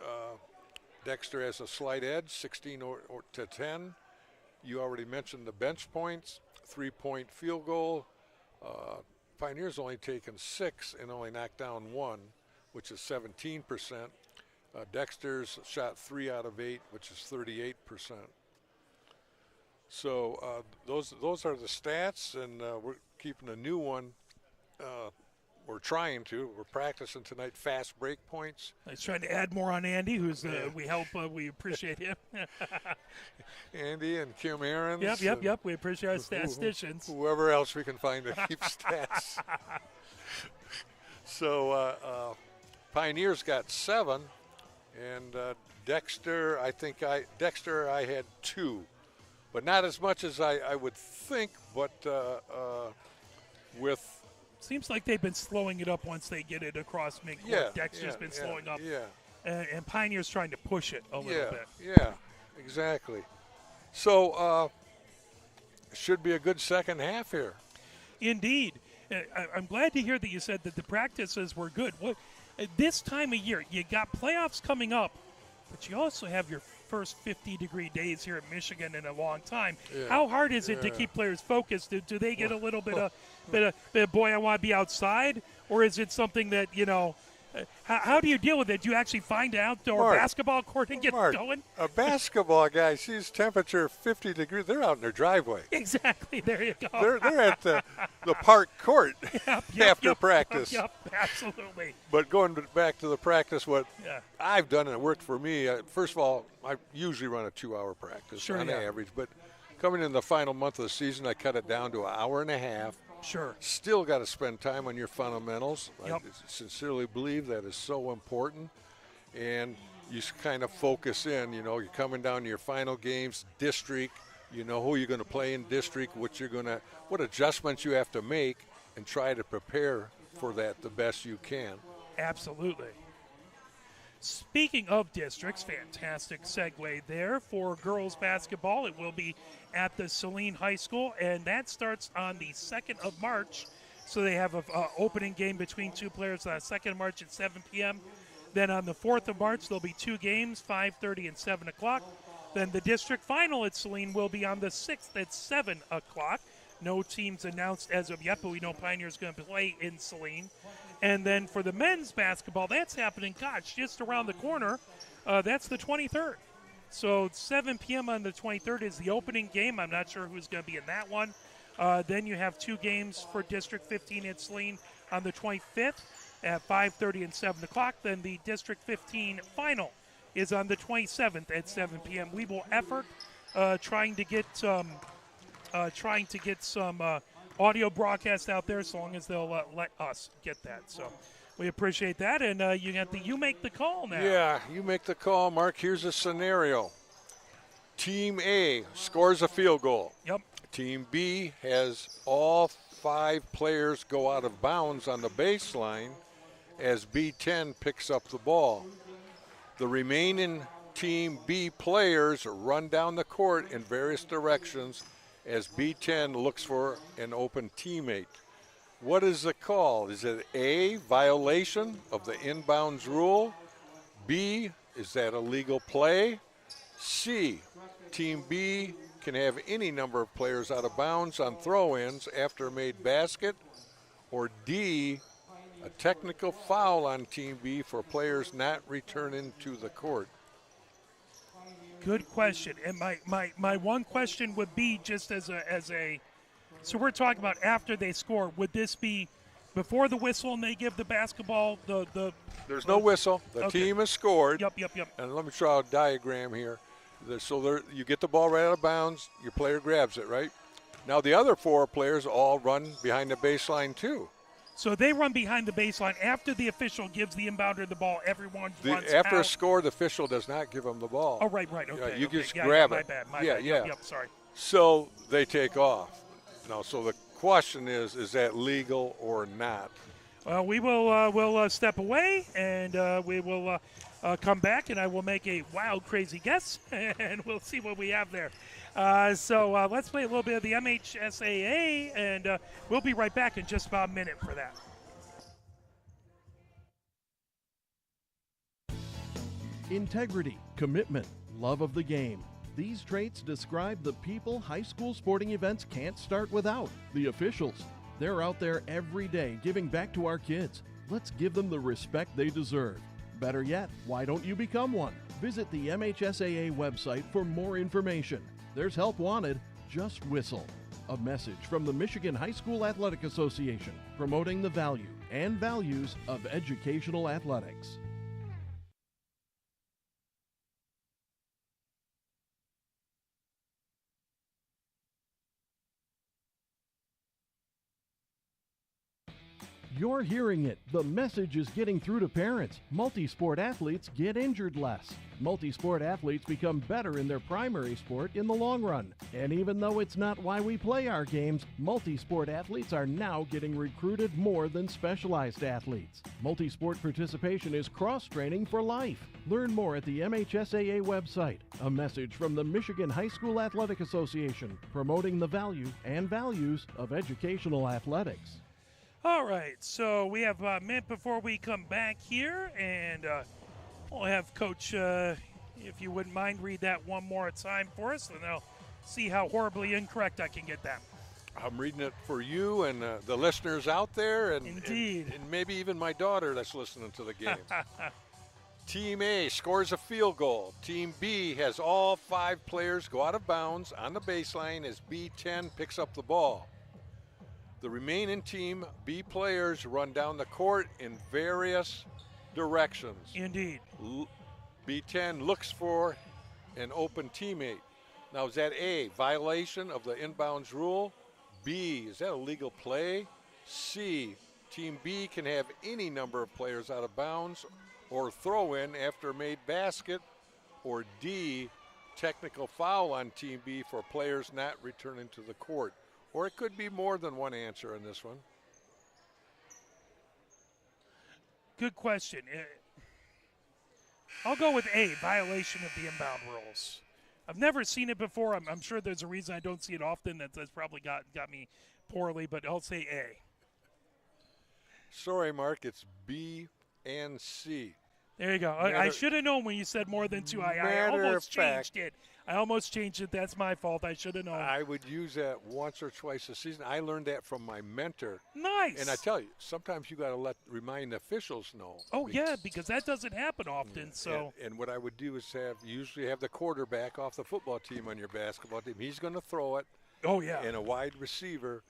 Dexter has a slight edge, 16-10. You already mentioned the bench points, 3-point field goal. Pioneer's only taken 6 and only knocked down 1, which is 17%. Dexter's shot 3 out of 8, which is 38%. So those are the stats, and we're keeping a new one. We're trying to. We're practicing tonight fast break points. He's trying to add more on Andy, who's we help. We appreciate him. Andy and Kim Aarons. Yep. We appreciate our statisticians. Whoever else we can find to keep stats. So Pioneer's got 7, and Dexter I had 2, but not as much as I would think. But with seems like they've been slowing it up once they get it across midcourt. Dexter's been slowing up. And Pioneer's trying to push it a little bit. Yeah, exactly. So should be a good second half here. Indeed. I'm glad to hear that you said that the practices were good. This time of year, you got playoffs coming up. but you also have your first 50-degree days here in Michigan in a long time. Yeah. How hard is it to Yeah. keep players focused? Do they get a little bit of boy, I want to be outside, or is it something that how do you deal with it? Do you actually find an outdoor Mark, basketball court and get Mark, going? a basketball guy sees temperature 50 degrees. They're out in their driveway. Exactly. There you go. They're at the park court after Yep, practice. Yep, absolutely. But going back to the practice, what Yeah. I've done and it worked for me, first of all, I usually run a 2-hour practice Sure, on yeah. average. But coming in the final month of the season, I cut it down to an hour and a half. Sure. Still got to spend time on your fundamentals. Yep. I sincerely believe that is so important. And you kind of focus in, you're coming down to your final games, district, who you're going to play in district, what adjustments you have to make, and try to prepare for that the best you can. Absolutely. Speaking of districts, fantastic segue there for girls basketball. It will be at the Saline High School, and that starts on the 2nd of March. So they have an opening game between two players on the 2nd of March at 7 p.m. Then on the 4th of March, there'll be two games, 5:30 and 7 o'clock. Then the district final at Saline will be on the 6th at 7 o'clock. No teams announced as of yet, but we know Pioneer's going to play in Saline. And then for the men's basketball, that's happening, just around the corner. That's the 23rd. So 7 p.m. on the 23rd is the opening game. I'm not sure who's going to be in that one. Then you have two games for District 15 at Saline on the 25th at 5:30 and 7 o'clock. Then the District 15 final is on the 27th at 7 p.m. We will effort trying to get some audio broadcast out there, as long as they'll let us get that. So we appreciate that. And you make the call now. Yeah, you make the call, Mark. Here's a scenario. Team A scores a field goal. Yep. Team B has all 5 players go out of bounds on the baseline as B10 picks up the ball. The remaining Team B players run down the court in various directions as B10 looks for an open teammate. What is the call? Is it A, violation of the inbounds rule? B, is that a legal play? C, Team B can have any number of players out of bounds on throw-ins after a made basket? Or D, a technical foul on Team B for players not returning to the court? Good question. And my one question would be, just as a so we're talking about after they score, would this be before the whistle and they give the basketball There's no whistle. The Okay. team has scored. Yep. And let me draw a diagram here. You get the ball right out of bounds, your player grabs it, right? Now the other 4 players all run behind the baseline too. So they run behind the baseline after the official gives the inbounder the ball. Everyone runs After out. a score, the official does not give them the ball. Oh, right. Okay. you okay. just Yeah, grab my it. bad. Yeah. Yep, sorry. So they take off. Now, so the question is that legal or not? Well, we will we'll step away, and we will come back, and I will make a wild, crazy guess, and we'll see what we have there. So let's play a little bit of the MHSAA, and we'll be right back in just about a minute for that. Integrity, commitment, love of the game. These traits describe the people high school sporting events can't start without. The officials. They're out there every day giving back to our kids. Let's give them the respect they deserve. Better yet, why don't you become one? Visit the MHSAA website for more information. There's help wanted. Just whistle. A message from the Michigan High School Athletic Association, promoting the value and values of educational athletics. You're hearing it. The message is getting through to parents. Multi-sport athletes get injured less. Multi-sport athletes become better in their primary sport in the long run. And even though it's not why we play our games, multi-sport athletes are now getting recruited more than specialized athletes. Multi-sport participation is cross-training for life. Learn more at the MHSAA website. A message from the Michigan High School Athletic Association, promoting the value and values of educational athletics. All right, so we have a minute before we come back here, and we'll have Coach If you wouldn't mind, read that one more time for us, and I'll see how horribly incorrect I can get that. I'm reading it for you and the listeners out there, and, Indeed. and maybe even my daughter that's listening to the game. Team A scores a field goal. Team B has all 5 players go out of bounds on the baseline as B10 picks up the ball. The remaining Team B players run down the court in various directions. Indeed. B10 looks for an open teammate. Now, is that A, violation of the inbounds rule? B, is that a legal play? C, Team B can have any number of players out of bounds or throw in after a made basket? Or D, technical foul on Team B for players not returning to the court? Or it could be more than one answer in this one. Good question. I'll go with A, violation of the inbound rules. I've never seen it before. I'm sure there's a reason I don't see it often. That's probably got me poorly, but I'll say A. Sorry, Mark, it's B and C. There you go. I should have known when you said more than 2. I almost changed it. That's my fault. I should have known. I would use that once or twice a season. I learned that from my mentor. Nice. And I tell you, sometimes you got to remind officials know. Oh, yeah, because that doesn't happen often. So. And what I would do is usually have the quarterback off the football team on your basketball team. He's going to throw it. Oh, yeah. And a wide receiver,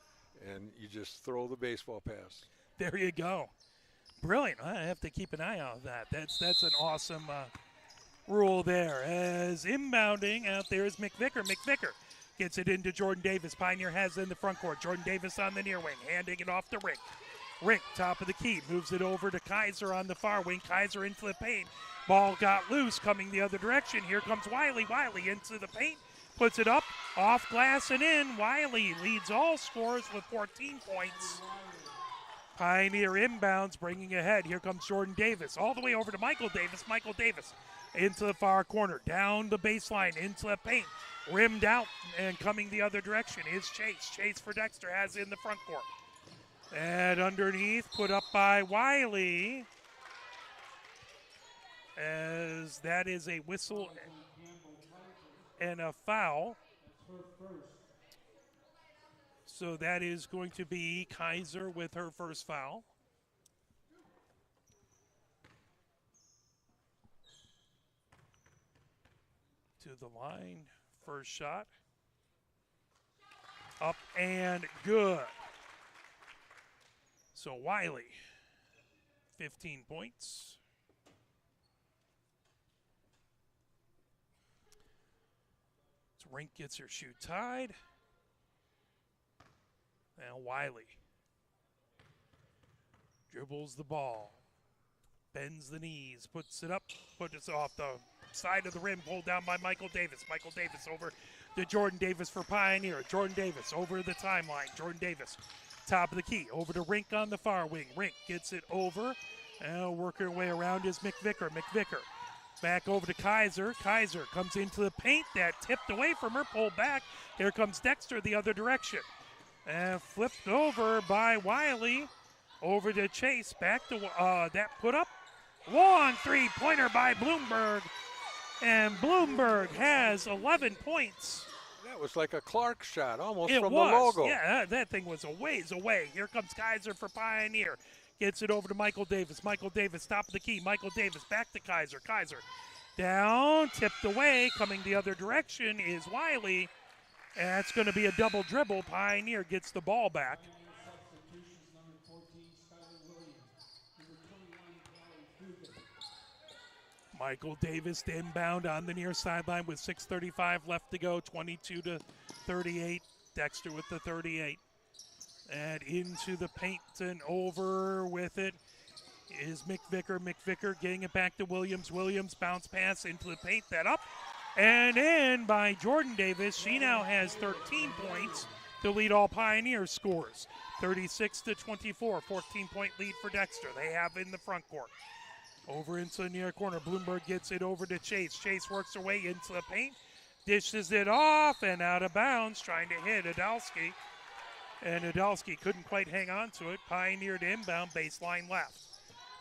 and you just throw the baseball pass. There you go. Brilliant. I have to keep an eye on that. That's an awesome rule there. As inbounding out there is McVicker. McVicker gets it into Jordan Davis. Pioneer has it in the front court. Jordan Davis on the near wing, handing it off to Rick. Rick, top of the key, moves it over to Kaiser on the far wing. Kaiser into the paint. Ball got loose, coming the other direction. Here comes Wiley. Wiley into the paint, puts it up, off glass and in. Wiley leads all scorers with 14 points. Pioneer inbounds, bringing ahead. Here comes Jordan Davis, all the way over to Michael Davis. Michael Davis into the far corner, down the baseline, into the paint. Rimmed out and coming the other direction is Chase. Chase for Dexter has it in the front court. And underneath, put up by Wiley. As that is a whistle and a foul. So that is going to be Kaiser with her first foul. To the line, first shot. Up and good. So Wiley, 15 points. So Rink gets her shoe tied. Now Wiley dribbles the ball, bends the knees, puts it up, puts it off the side of the rim, pulled down by Michael Davis. Michael Davis over to Jordan Davis for Pioneer. Jordan Davis over the timeline. Jordan Davis, top of the key, over to Rink on the far wing. Rink gets it over, and working her way around is McVicker. McVicker back over to Kaiser. Kaiser comes into the paint. That tipped away from her, pulled back. Here comes Dexter the other direction. And flipped over by Wiley, over to Chase, back to that put up. Long three-pointer by Bloomberg, and Bloomberg has 11 points. That was like a Clark shot, almost It from was. the logo. Yeah, that thing was a ways away. Here comes Kaiser for Pioneer. Gets it over to Michael Davis. Michael Davis, top of the key. Michael Davis back to Kaiser. Kaiser down, tipped away, coming the other direction is Wiley. And that's going to be a double dribble. Pioneer gets the ball back. Michael Davis inbound on the near sideline with 6:35 left to go, 22-38. Dexter with the 38. And into the paint and over with it is McVicker. McVicker getting it back to Williams. Williams bounce pass into the paint, that up. And in by Jordan Davis. She now has 13 points to lead all Pioneer scores. 36-24, 14-point lead for Dexter. They have in the front court. Over into the near corner. Bloomberg gets it over to Chase. Chase works her way into the paint. Dishes it off and out of bounds, trying to hit Adalski. And Adalski couldn't quite hang on to it. Pioneer to inbound, baseline left.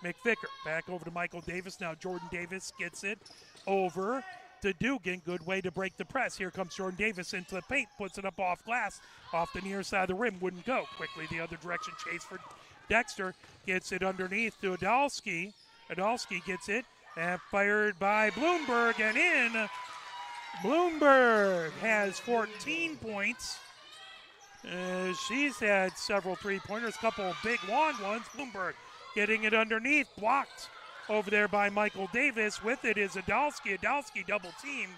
McVicker back over to Michael Davis. Now Jordan Davis gets it over to Dugan. Good way to break the press. Here comes Jordan Davis into the paint. Puts it up off glass. Off the near side of the rim. Wouldn't go. Quickly the other direction. Chase for Dexter. Gets it underneath to Adolski. Adolski gets it. And fired by Bloomberg and in. Bloomberg has 14 points. She's had several three-pointers, couple of big long ones. Bloomberg getting it underneath, blocked over there by Michael Davis. With it is Adolski. Adolski double team,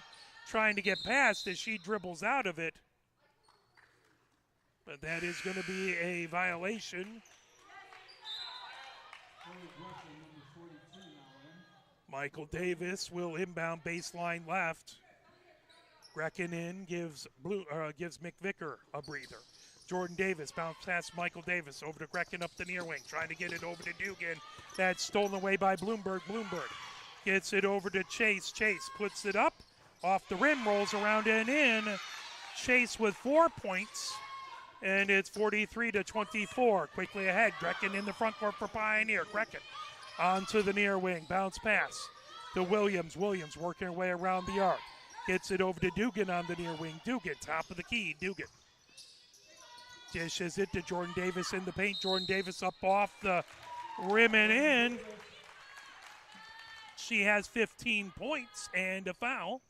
trying to get past as she dribbles out of it. But that is going to be a violation. Michael Davis will inbound baseline left. Grecken in, gives McVicker a breather. Jordan Davis bounce past Michael Davis over to Grecken up the near wing, trying to get it over to Dugan. That's stolen away by Bloomberg. Bloomberg gets it over to Chase. Chase puts it up, off the rim, rolls around and in. Chase with 4 points, and it's 43-24. Quickly ahead, Grecken in the front court for Pioneer. Grecken onto the near wing, bounce pass to Williams. Williams working her way around the arc. Gets it over to Dugan on the near wing. Dugan, top of the key. Dugan dishes it to Jordan Davis in the paint. Jordan Davis up off the rim and in. She has 15 points and a foul.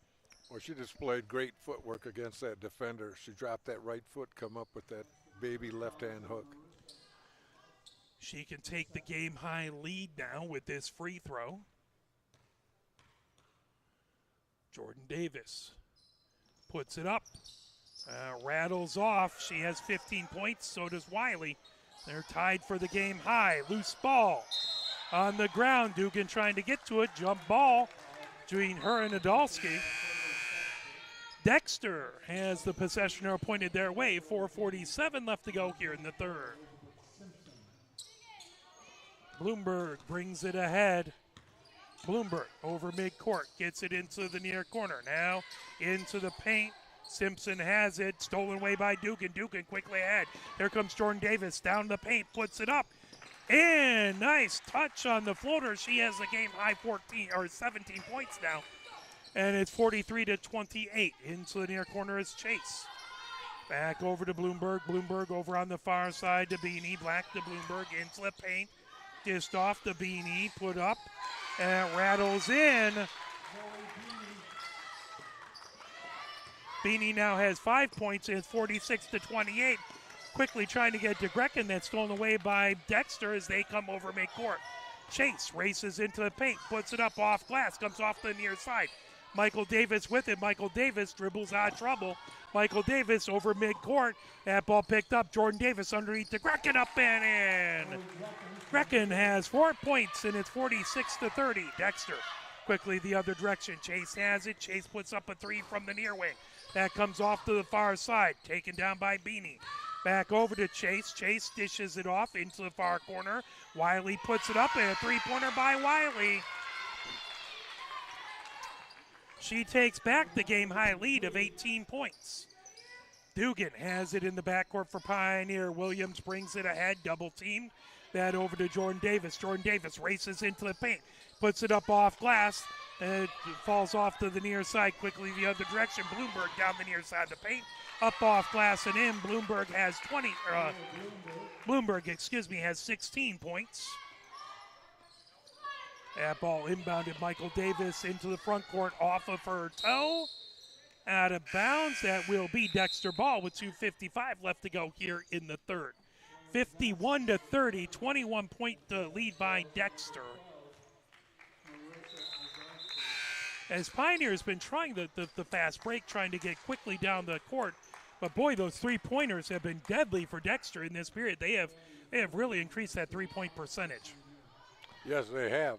Well, she displayed great footwork against that defender. She dropped that right foot, come up with that baby left-hand hook. She can take the game-high lead now with this free throw. Jordan Davis puts it up, rattles off. She has 15 points, so does Wiley. They're tied for the game high. Loose ball on the ground. Dugan trying to get to it. Jump ball between her and Adolski. Dexter has the possession or pointed their way. 4:47 left to go here in the third. Bloomberg brings it ahead. Bloomberg over midcourt, gets it into the near corner. Now into the paint. Simpson has it, stolen away by Dugan. Dugan quickly ahead. Here comes Jordan Davis down the paint, puts it up. And nice touch on the floater. She has a game high 17 points now. And it's 43-28. Into the near corner is Chase. Back over to Bloomberg. Bloomberg over on the far side to Beanie. Black to Bloomberg into the paint. Dished off to Beanie, put up. And it rattles in. Beanie now has 5 points, and it's 46-28. Quickly trying to get to Grecken. That's stolen away by Dexter as they come over midcourt. Chase races into the paint, puts it up off glass, comes off the near side. Michael Davis with it. Michael Davis dribbles out of trouble. Michael Davis over midcourt. That ball picked up. Jordan Davis underneath the Grecken, up and in. Grecken has 4 points, and it's 46-30. Dexter quickly the other direction. Chase has it. Chase puts up a three from the near wing. That comes off to the far side. Taken down by Beanie. Back over to Chase. Chase dishes it off into the far corner. Wiley puts it up, and a three-pointer by Wiley. She takes back the game-high lead of 18 points. Dugan has it in the backcourt for Pioneer. Williams brings it ahead, double team. That over to Jordan Davis. Jordan Davis races into the paint, puts it up off glass, and it falls off to the near side quickly the other direction. Bloomberg down the near side of the paint, up off glass and in. Bloomberg has has 16 points. That ball inbounded Michael Davis into the front court off of her toe. Out of bounds. That will be Dexter ball with 2:55 left to go here in the third. 51-30, 21-point lead by Dexter. As Pioneer has been trying the fast break, trying to get quickly down the court, but boy, those three-pointers have been deadly for Dexter in this period. They have really increased that three-point percentage. Yes, they have.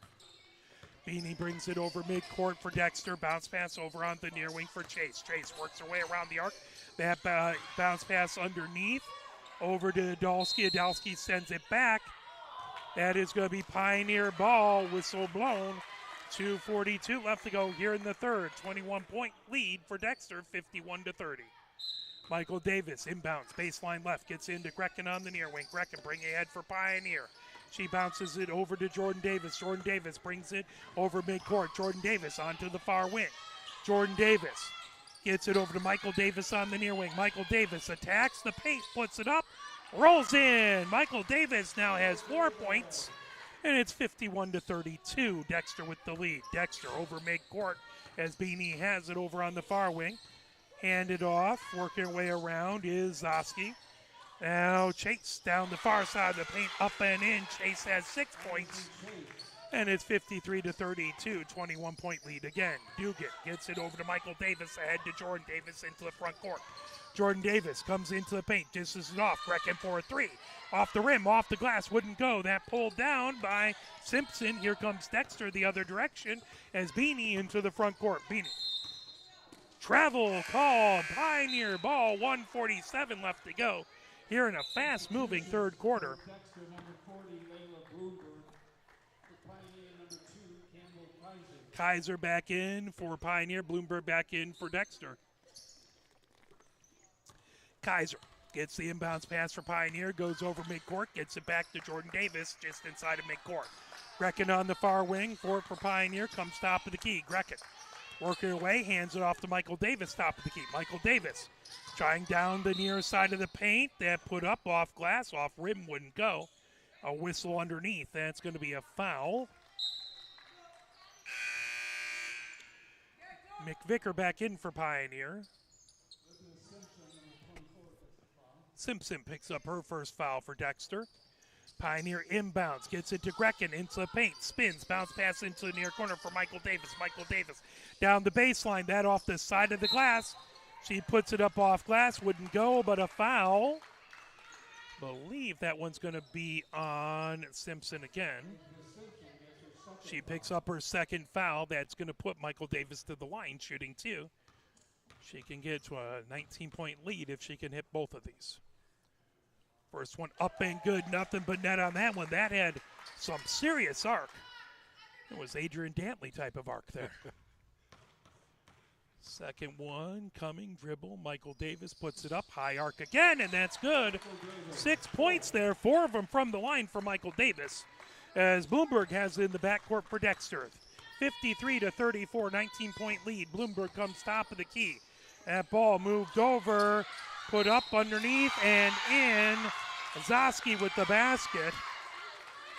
Beanie brings it over midcourt for Dexter. Bounce pass over on the near wing for Chase. Chase works her way around the arc. That bounce pass underneath. Over to Adolski. Adolski sends it back. That is going to be Pioneer ball. Whistle blown. 2:42 left to go here in the third. 21-point lead for Dexter, 51-30. Michael Davis inbounds, baseline left, gets into Grecken on the near wing. Grecken bringing ahead for Pioneer. She bounces it over to Jordan Davis. Jordan Davis brings it over midcourt. Jordan Davis onto the far wing. Jordan Davis gets it over to Michael Davis on the near wing. Michael Davis attacks the paint, puts it up, rolls in. Michael Davis now has 4 points, and it's 51-32. Dexter with the lead. Dexter over midcourt as Beanie has it over on the far wing. Handed off, working her way around is Zoski. Now Chase down the far side of the paint, up and in. Chase has 6 points, and it's 53-32, 21-point lead again. Dugan gets it over to Michael Davis, ahead to Jordan Davis into the front court. Jordan Davis comes into the paint, dishes it off, Brecken for a three. Off the rim, off the glass, wouldn't go. That pulled down by Simpson. Here comes Dexter the other direction as Beanie into the front court. Beanie. Travel call, Pioneer ball, 1:47 left to go here in a fast-moving third quarter. Dexter, number 40, Layla Bloomberg. For Pioneer, number 2, Campbell Kaiser. Kaiser back in for Pioneer, Bloomberg back in for Dexter. Kaiser gets the inbounds pass for Pioneer, goes over midcourt, gets it back to Jordan Davis just inside of midcourt. Grecken on the far wing for Pioneer, comes top of the key. Grecken working away, hands it off to Michael Davis, top of the key. Michael Davis trying down the near side of the paint. That put up off glass, off rim, wouldn't go. A whistle underneath. That's going to be a foul. McVicker back in for Pioneer. Simpson picks up her first foul for Dexter. Pioneer inbounds, gets it to Grecken into the paint, spins, bounce pass into the near corner for Michael Davis. Michael Davis down the baseline, that off the side of the glass. She puts it up off glass, wouldn't go, but a foul. Believe that one's going to be on Simpson again. She picks up her second foul. That's going to put Michael Davis to the line, shooting two. She can get to a 19-point lead if she can hit both of these. First one up and good, nothing but net on that one. That had some serious arc. It was Adrian Dantley type of arc there. Second one coming, dribble. Michael Davis puts it up, high arc again, and that's good. 6 points there, 4 of them from the line for Michael Davis, as Bloomberg has it in the backcourt for Dexter. 53-34, 19-point lead. Bloomberg comes top of the key. That ball moved over, put up underneath and in. Zoski with the basket.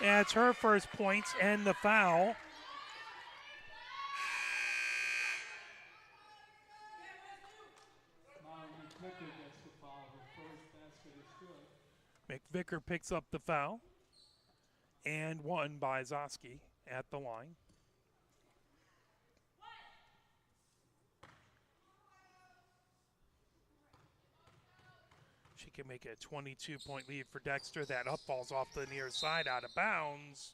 That's her first points and the foul. McVicker picks up the foul. And one by Zoski at the line. She can make a 22-point lead for Dexter. That up falls off the near side, out of bounds.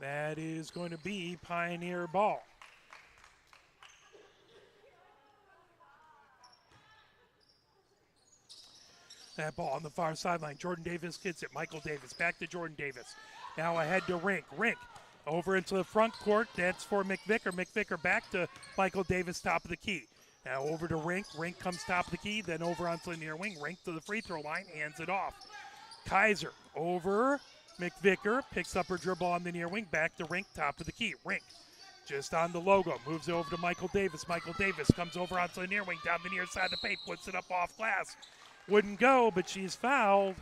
That is going to be Pioneer ball. That ball on the far sideline. Jordan Davis gets it. Michael Davis back to Jordan Davis. Now ahead to Rink. Rink over into the front court. That's for McVicker. McVicker back to Michael Davis, top of the key. Now over to Rink. Rink comes top of the key, then over onto the near wing. Rink to the free throw line, hands it off. Kaiser over McVicker, picks up her dribble on the near wing, back to Rink, top of the key. Rink just on the logo, moves it over to Michael Davis. Michael Davis comes over onto the near wing, down the near side of the paint, puts it up off glass. Wouldn't go, but she's fouled.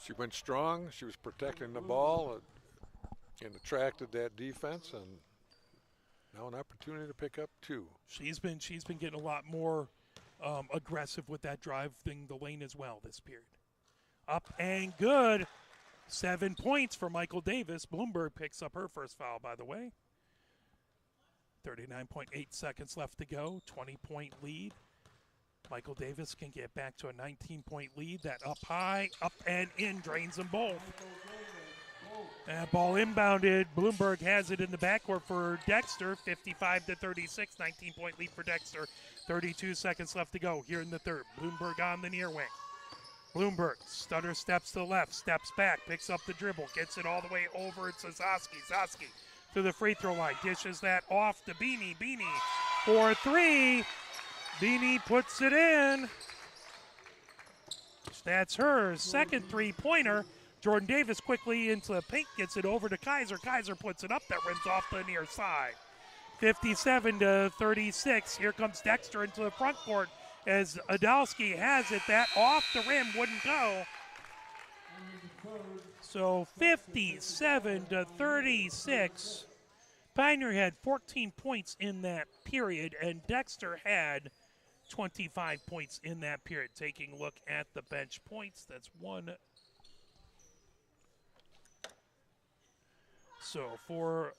She went strong. She was protecting the ball and attracted that defense, and now an opportunity to pick up two. She's been getting a lot more aggressive with that driving the lane as well this period. Up and good. 7 points for Michael Davis. Bloomberg picks up her first foul, by the way. 39.8 seconds left to go. 20-point lead. Michael Davis can get back to a 19-point lead. That up high, up and in, drains them both. That ball inbounded. Bloomberg has it in the backcourt for Dexter. 55-36, 19-point lead for Dexter. 32 seconds left to go here in the third. Bloomberg on the near wing. Bloomberg stutter steps to the left, steps back, picks up the dribble, gets it all the way over to Zoski. Zoski to the free throw line, dishes that off to Beanie. Beanie for three. Beanie puts it in. That's her second three-pointer. Jordan Davis quickly into the paint, gets it over to Kaiser. Kaiser puts it up, that rims off the near side. 57-36. Here comes Dexter into the front court as Adalski has it. That off the rim wouldn't go. So 57-36. Pioneer had 14 points in that period, and Dexter had 25 points in that period. Taking a look at the bench points, that's one. So 4,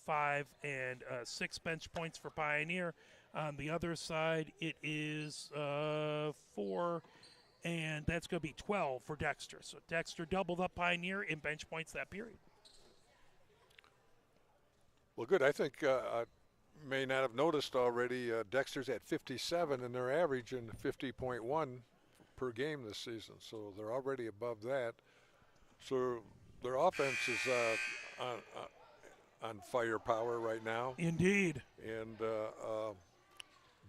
5, and 6 bench points for Pioneer. On the other side, it is 4, and that's going to be 12 for Dexter. So Dexter doubled up Pioneer in bench points that period. Well, good. I think may not have noticed already, Dexter's at 57, and they're averaging 50.1 per game this season. So they're already above that. So their offense is on firepower right now. Indeed. And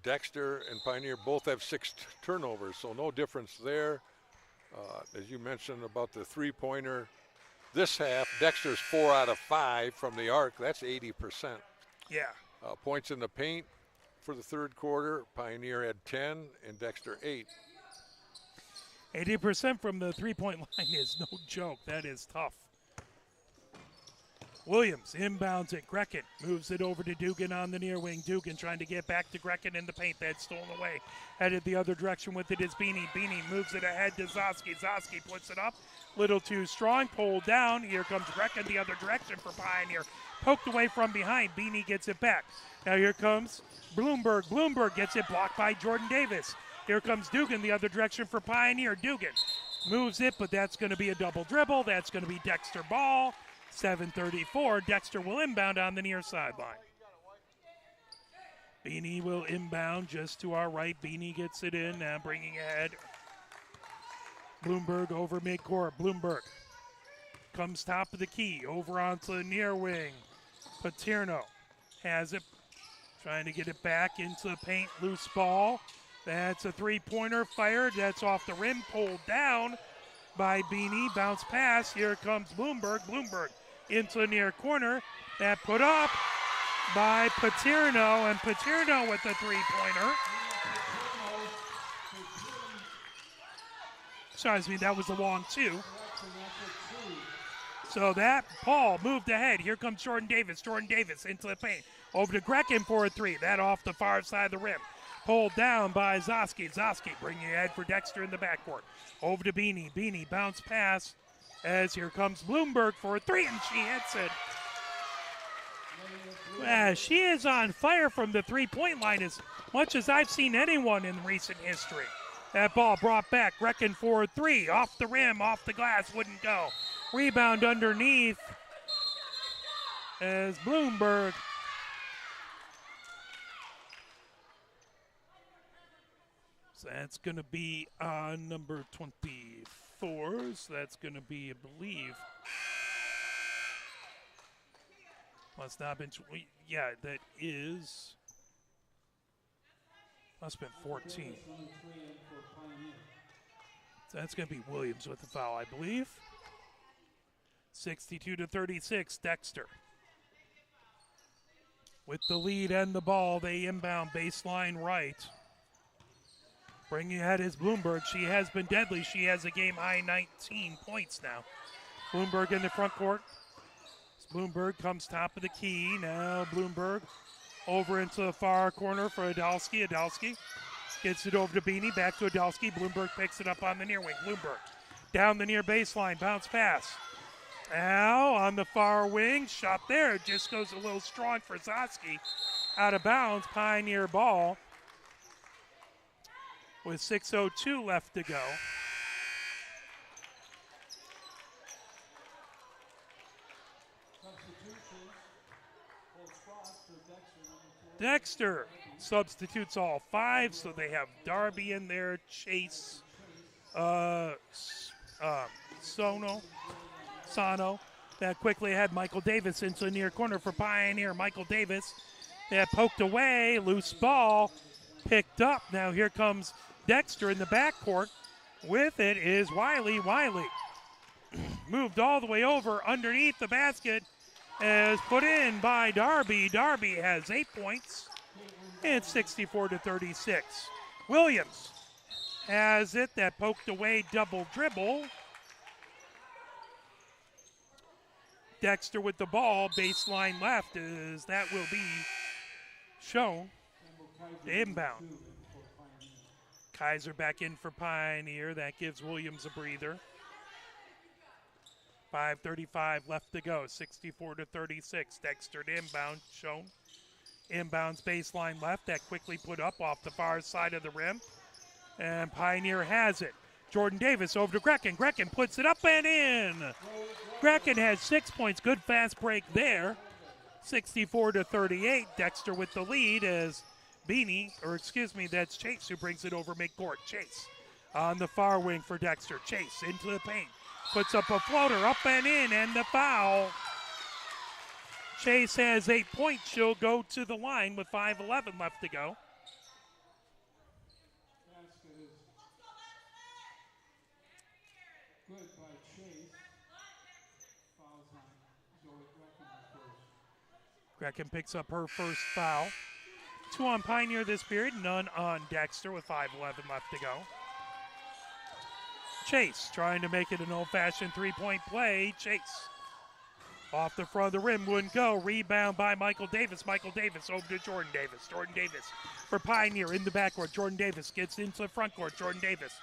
Dexter and Pioneer both have 6 turnovers, so no difference there. As you mentioned about the three-pointer, this half, Dexter's 4 out of 5 from the arc. That's 80%. Yeah. Points in the paint for the third quarter, Pioneer had 10 and Dexter 8. 80% from the three-point line is no joke. That is tough. Williams inbounds it. Grecken moves it over to Dugan on the near wing. Dugan trying to get back to Grecken in the paint. That's stolen away. Headed the other direction with it is Beanie. Beanie moves it ahead to Zoski. Zoski puts it up. Little too strong. Pulled down. Here comes Grecken the other direction for Pioneer. Poked away from behind. Beanie gets it back. Now here comes Bloomberg. Bloomberg gets it blocked by Jordan Davis. Here comes Dugan the other direction for Pioneer. Dugan moves it, but that's going to be a double dribble. That's going to be Dexter ball. 7:34. Dexter will inbound on the near sideline. Beanie will inbound just to our right. Beanie gets it in, now bringing ahead. Bloomberg over midcourt. Bloomberg comes top of the key, over onto the near wing. Paterno has it, trying to get it back into the paint. Loose ball. That's a three-pointer fired. That's off the rim, pulled down by Beanie. Bounce pass. Here comes Bloomberg. Bloomberg into the near corner. That put up by Paterno, and Paterno with the three-pointer. Excuse me, that was a long two. So that Paul moved ahead. Here comes Jordan Davis. Jordan Davis into the paint. Over to Grecken for a three. That off the far side of the rim. Pulled down by Zoski. Zoski bringing it ahead for Dexter in the backcourt. Over to Beanie. Beanie bounce pass as here comes Bloomberg for a three, and she hits it. She is on fire from the three-point line as much as I've seen anyone in recent history. That ball brought back. Grecken for a three. Off the rim, off the glass, wouldn't go. Rebound underneath as Bloomberg. So that's going to be on number 24. So that's going to be, I believe, must not have been, yeah, that is, must have been 14. So that's going to be Williams with the foul, I believe. 62-36, Dexter. With the lead and the ball, they inbound baseline right. Bringing ahead is Bloomberg. She has been deadly. She has a game-high 19 points now. Bloomberg in the front court. Bloomberg comes top of the key. Now Bloomberg over into the far corner for Adalski. Adalski gets it over to Beanie. Back to Adalski. Bloomberg picks it up on the near wing. Bloomberg down the near baseline. Bounce pass. Now on the far wing. Shot there. It just goes a little strong for Zoski. Out of bounds. Pioneer ball. With 6:02 left to go. Dexter substitutes all five, so they have Darby in there, Chase, Sano. That quickly had Michael Davis into the near corner for Pioneer. Michael Davis, that poked away, loose ball, picked up. Now here comes Dexter in the backcourt With it is Wiley. Wiley moved all the way over underneath the basket, as put in by Darby. Darby has 8 points. It's 64-36. Williams has it, that poked away double dribble. Dexter with the ball, baseline left, as that will be shown. Inbound. Kaiser back in for Pioneer. That gives Williams a breather. 5:35 left to go. 64-36. Dexter to inbound, shown. Inbounds baseline left. That quickly put up off the far side of the rim. And Pioneer has it. Jordan Davis over to Grecken. Grecken puts it up and in. Grecken has 6 points. Good fast break there. 64-38. Dexter with the lead as that's Chase who brings it over midcourt. Chase on the far wing for Dexter. Chase into the paint. Puts up a floater, up and in, and the foul. Chase has 8 points. She'll go to the line with 5:11 left to go. Basket is good by Chase. Fouls on Zoe Grecken first. Grecken picks up her first foul. 2 on Pioneer this period, none on Dexter with 5:11 left to go. Chase trying to make it an old-fashioned three-point play. Chase off the front of the rim, wouldn't go. Rebound by Michael Davis. Michael Davis over to Jordan Davis. Jordan Davis for Pioneer in the backcourt. Jordan Davis gets into the front court. Jordan Davis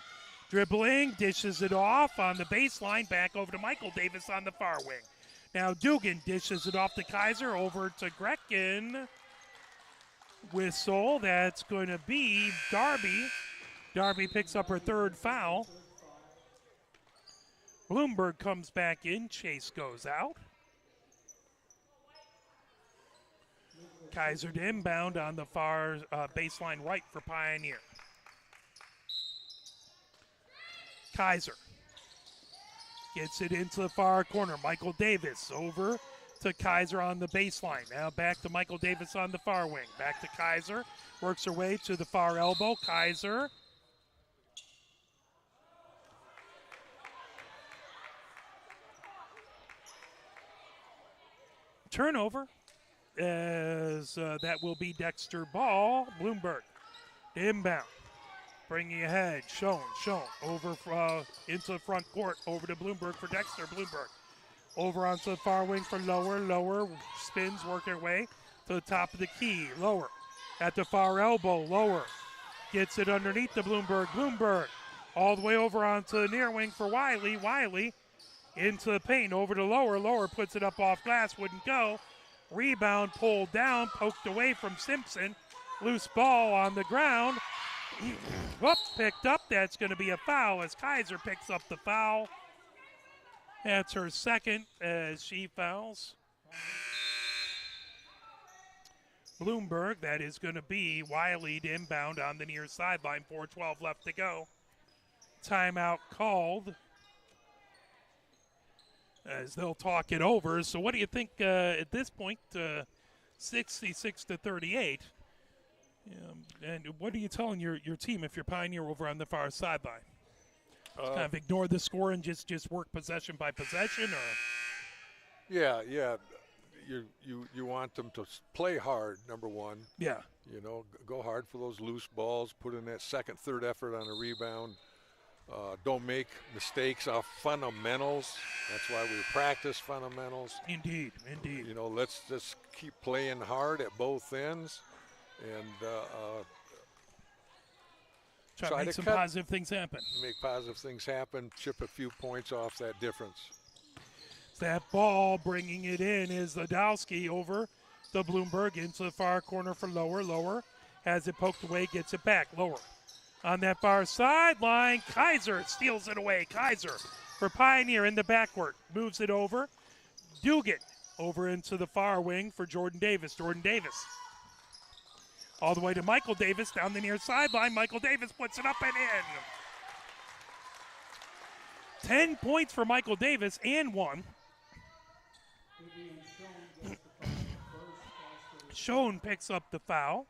dribbling, dishes it off on the baseline, back over to Michael Davis on the far wing. Now Dugan dishes it off to Kaiser, over to Grecken. Whistle, that's going to be Darby. Darby picks up her third foul. Bloomberg comes back in. Chase goes out. Kaiser to inbound on the far baseline right for Pioneer. Kaiser gets it into the far corner. Michael Davis over to Kaiser on the baseline. Now back to Michael Davis on the far wing. Back to Kaiser. Works her way to the far elbow. Kaiser. Turnover, as that will be Dexter ball. Bloomberg inbound, bringing ahead. Schoen over into the front court, over to Bloomberg for Dexter. Bloomberg over onto the far wing for Lower spins, working her way to the top of the key. Lower at the far elbow. Lower gets it underneath the Bloomberg all the way over onto the near wing for Wiley into the paint, over to Lower puts it up off glass, wouldn't go. Rebound pulled down, poked away from Simpson. Loose ball on the ground. Picked up. That's going to be a foul as Kaiser picks up the foul. That's her second as she fouls. Bloomberg, that is going to be Wiley to inbound on the near sideline. 4:12 left to go. Timeout called, as they'll talk it over. So what do you think at this point? 66-38. And what are you telling your team if you're Pioneer over on the far sideline? Kind of ignore the score and just work possession by possession, or? Yeah. You want them to play hard, number one. Yeah. Go hard for those loose balls. Put in that second, third effort on a rebound. Don't make mistakes off fundamentals. That's why we practice fundamentals. Indeed. Let's just keep playing hard at both ends and try to make some positive things happen. Make positive things happen, chip a few points off that difference. That ball bringing it in is Ladowski over the Bloomberg into the far corner for Lower has it poked away, gets it back. Lower on that far sideline. Kaiser steals it away. Kaiser for Pioneer in the backcourt. Moves it over. Dugan over into the far wing for Jordan Davis. Jordan Davis all the way to Michael Davis down the near sideline. Michael Davis puts it up and in. 10 points for Michael Davis and one. Schoen picks up the foul.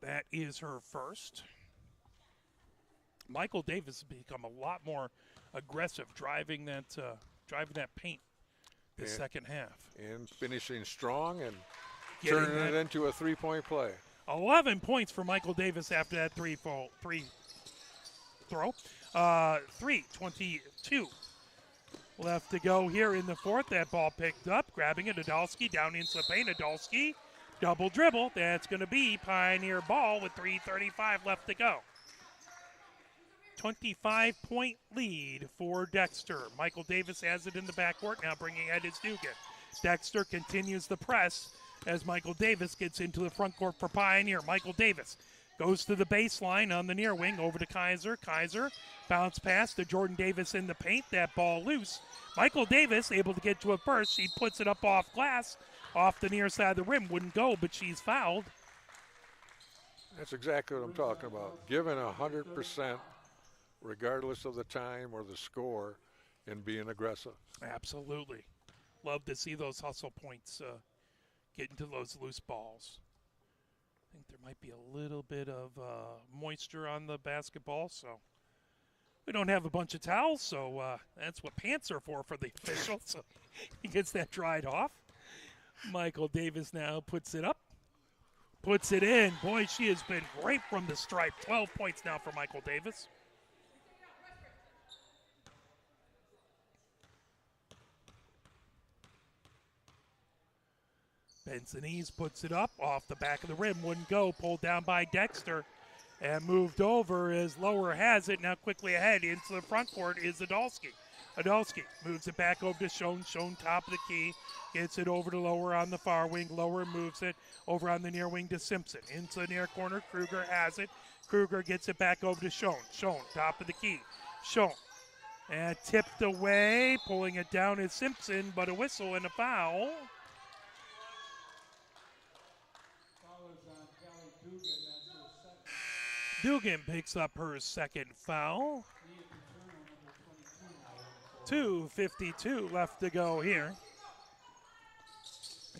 That is her first. Michael Davis has become a lot more aggressive driving that paint the second half. And finishing strong and Getting turning it into a three-point play. 11 points for Michael Davis after that three throw. 3:22 left to go here in the fourth. That ball picked up, grabbing it. Adolski down into the paint. Adolski, double dribble. That's going to be Pioneer ball with 3:35 left to go. 25-point lead for Dexter. Michael Davis has it in the backcourt. Now bringing it is Dugan. Dexter continues the press as Michael Davis gets into the front court for Pioneer. Michael Davis goes to the baseline on the near wing over to Kaiser. Kaiser bounce pass to Jordan Davis in the paint. That ball loose. Michael Davis able to get to it first. She puts it up off glass, off the near side of the rim. Wouldn't go, but she's fouled. That's exactly what I'm talking about. Giving 100% regardless of the time or the score and being aggressive. Absolutely. Love to see those hustle points get into those loose balls. I think there might be a little bit of moisture on the basketball, so we don't have a bunch of towels, so that's what pants are for the official. So he gets that dried off. Michael Davis now puts it up, puts it in. Boy, she has been great from the stripe. 12 points now for Michael Davis. Bensonese puts it up off the back of the rim. Wouldn't go. Pulled down by Dexter and moved over as Lower has it. Now quickly ahead into the front court is Adolski. Adolski moves it back over to Schoen. Schoen top of the key. Gets it over to Lower on the far wing. Lower moves it over on the near wing to Simpson. Into the near corner. Kruger has it. Kruger gets it back over to Schoen. Schoen top of the key. Schoen. And tipped away. Pulling it down is Simpson, but a whistle and a foul. Dugan picks up her second foul. 2:52 left to go here.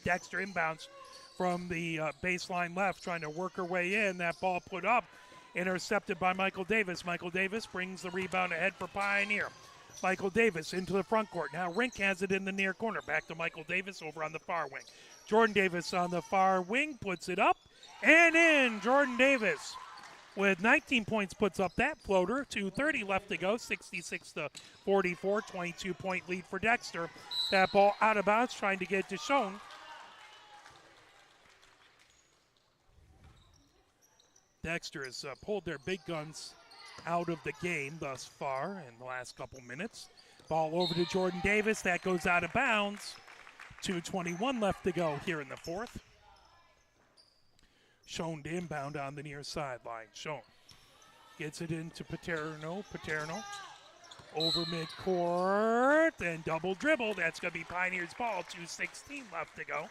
Dexter inbounds from the baseline left, trying to work her way in. That ball put up, intercepted by Michael Davis. Michael Davis brings the rebound ahead for Pioneer. Michael Davis into the front court. Now Rink has it in the near corner. Back to Michael Davis over on the far wing. Jordan Davis on the far wing puts it up and in. Jordan Davis with 19 points puts up that floater. 2:30 left to go. 66-44. 22-point lead for Dexter. That ball out of bounds, trying to get to Schoen. Dexter has pulled their big guns out of the game thus far in the last couple minutes. Ball over to Jordan Davis. That goes out of bounds. 2:21 left to go here in the fourth. Schoen to inbound on the near sideline. Schoen gets it into Paterno. Paterno over midcourt and double dribble. That's going to be Pioneer's ball. 2:16 left to go.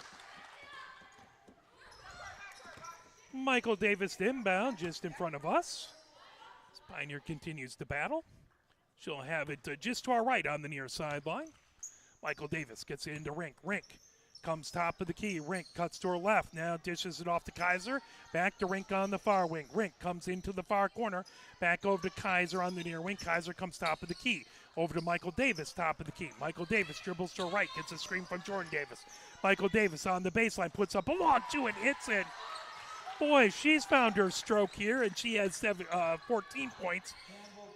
Michael Davis to inbound just in front of us. As Pioneer continues to battle. She'll have it just to our right on the near sideline. Michael Davis gets it into Rink. Rink comes top of the key. Rink cuts to her left. Now dishes it off to Kaiser. Back to Rink on the far wing. Rink comes into the far corner. Back over to Kaiser on the near wing. Kaiser comes top of the key. Over to Michael Davis, top of the key. Michael Davis dribbles to her right. Gets a screen from Jordan Davis. Michael Davis on the baseline. Puts up a long two and hits it. Boy, she's found her stroke here, and she has 14 points.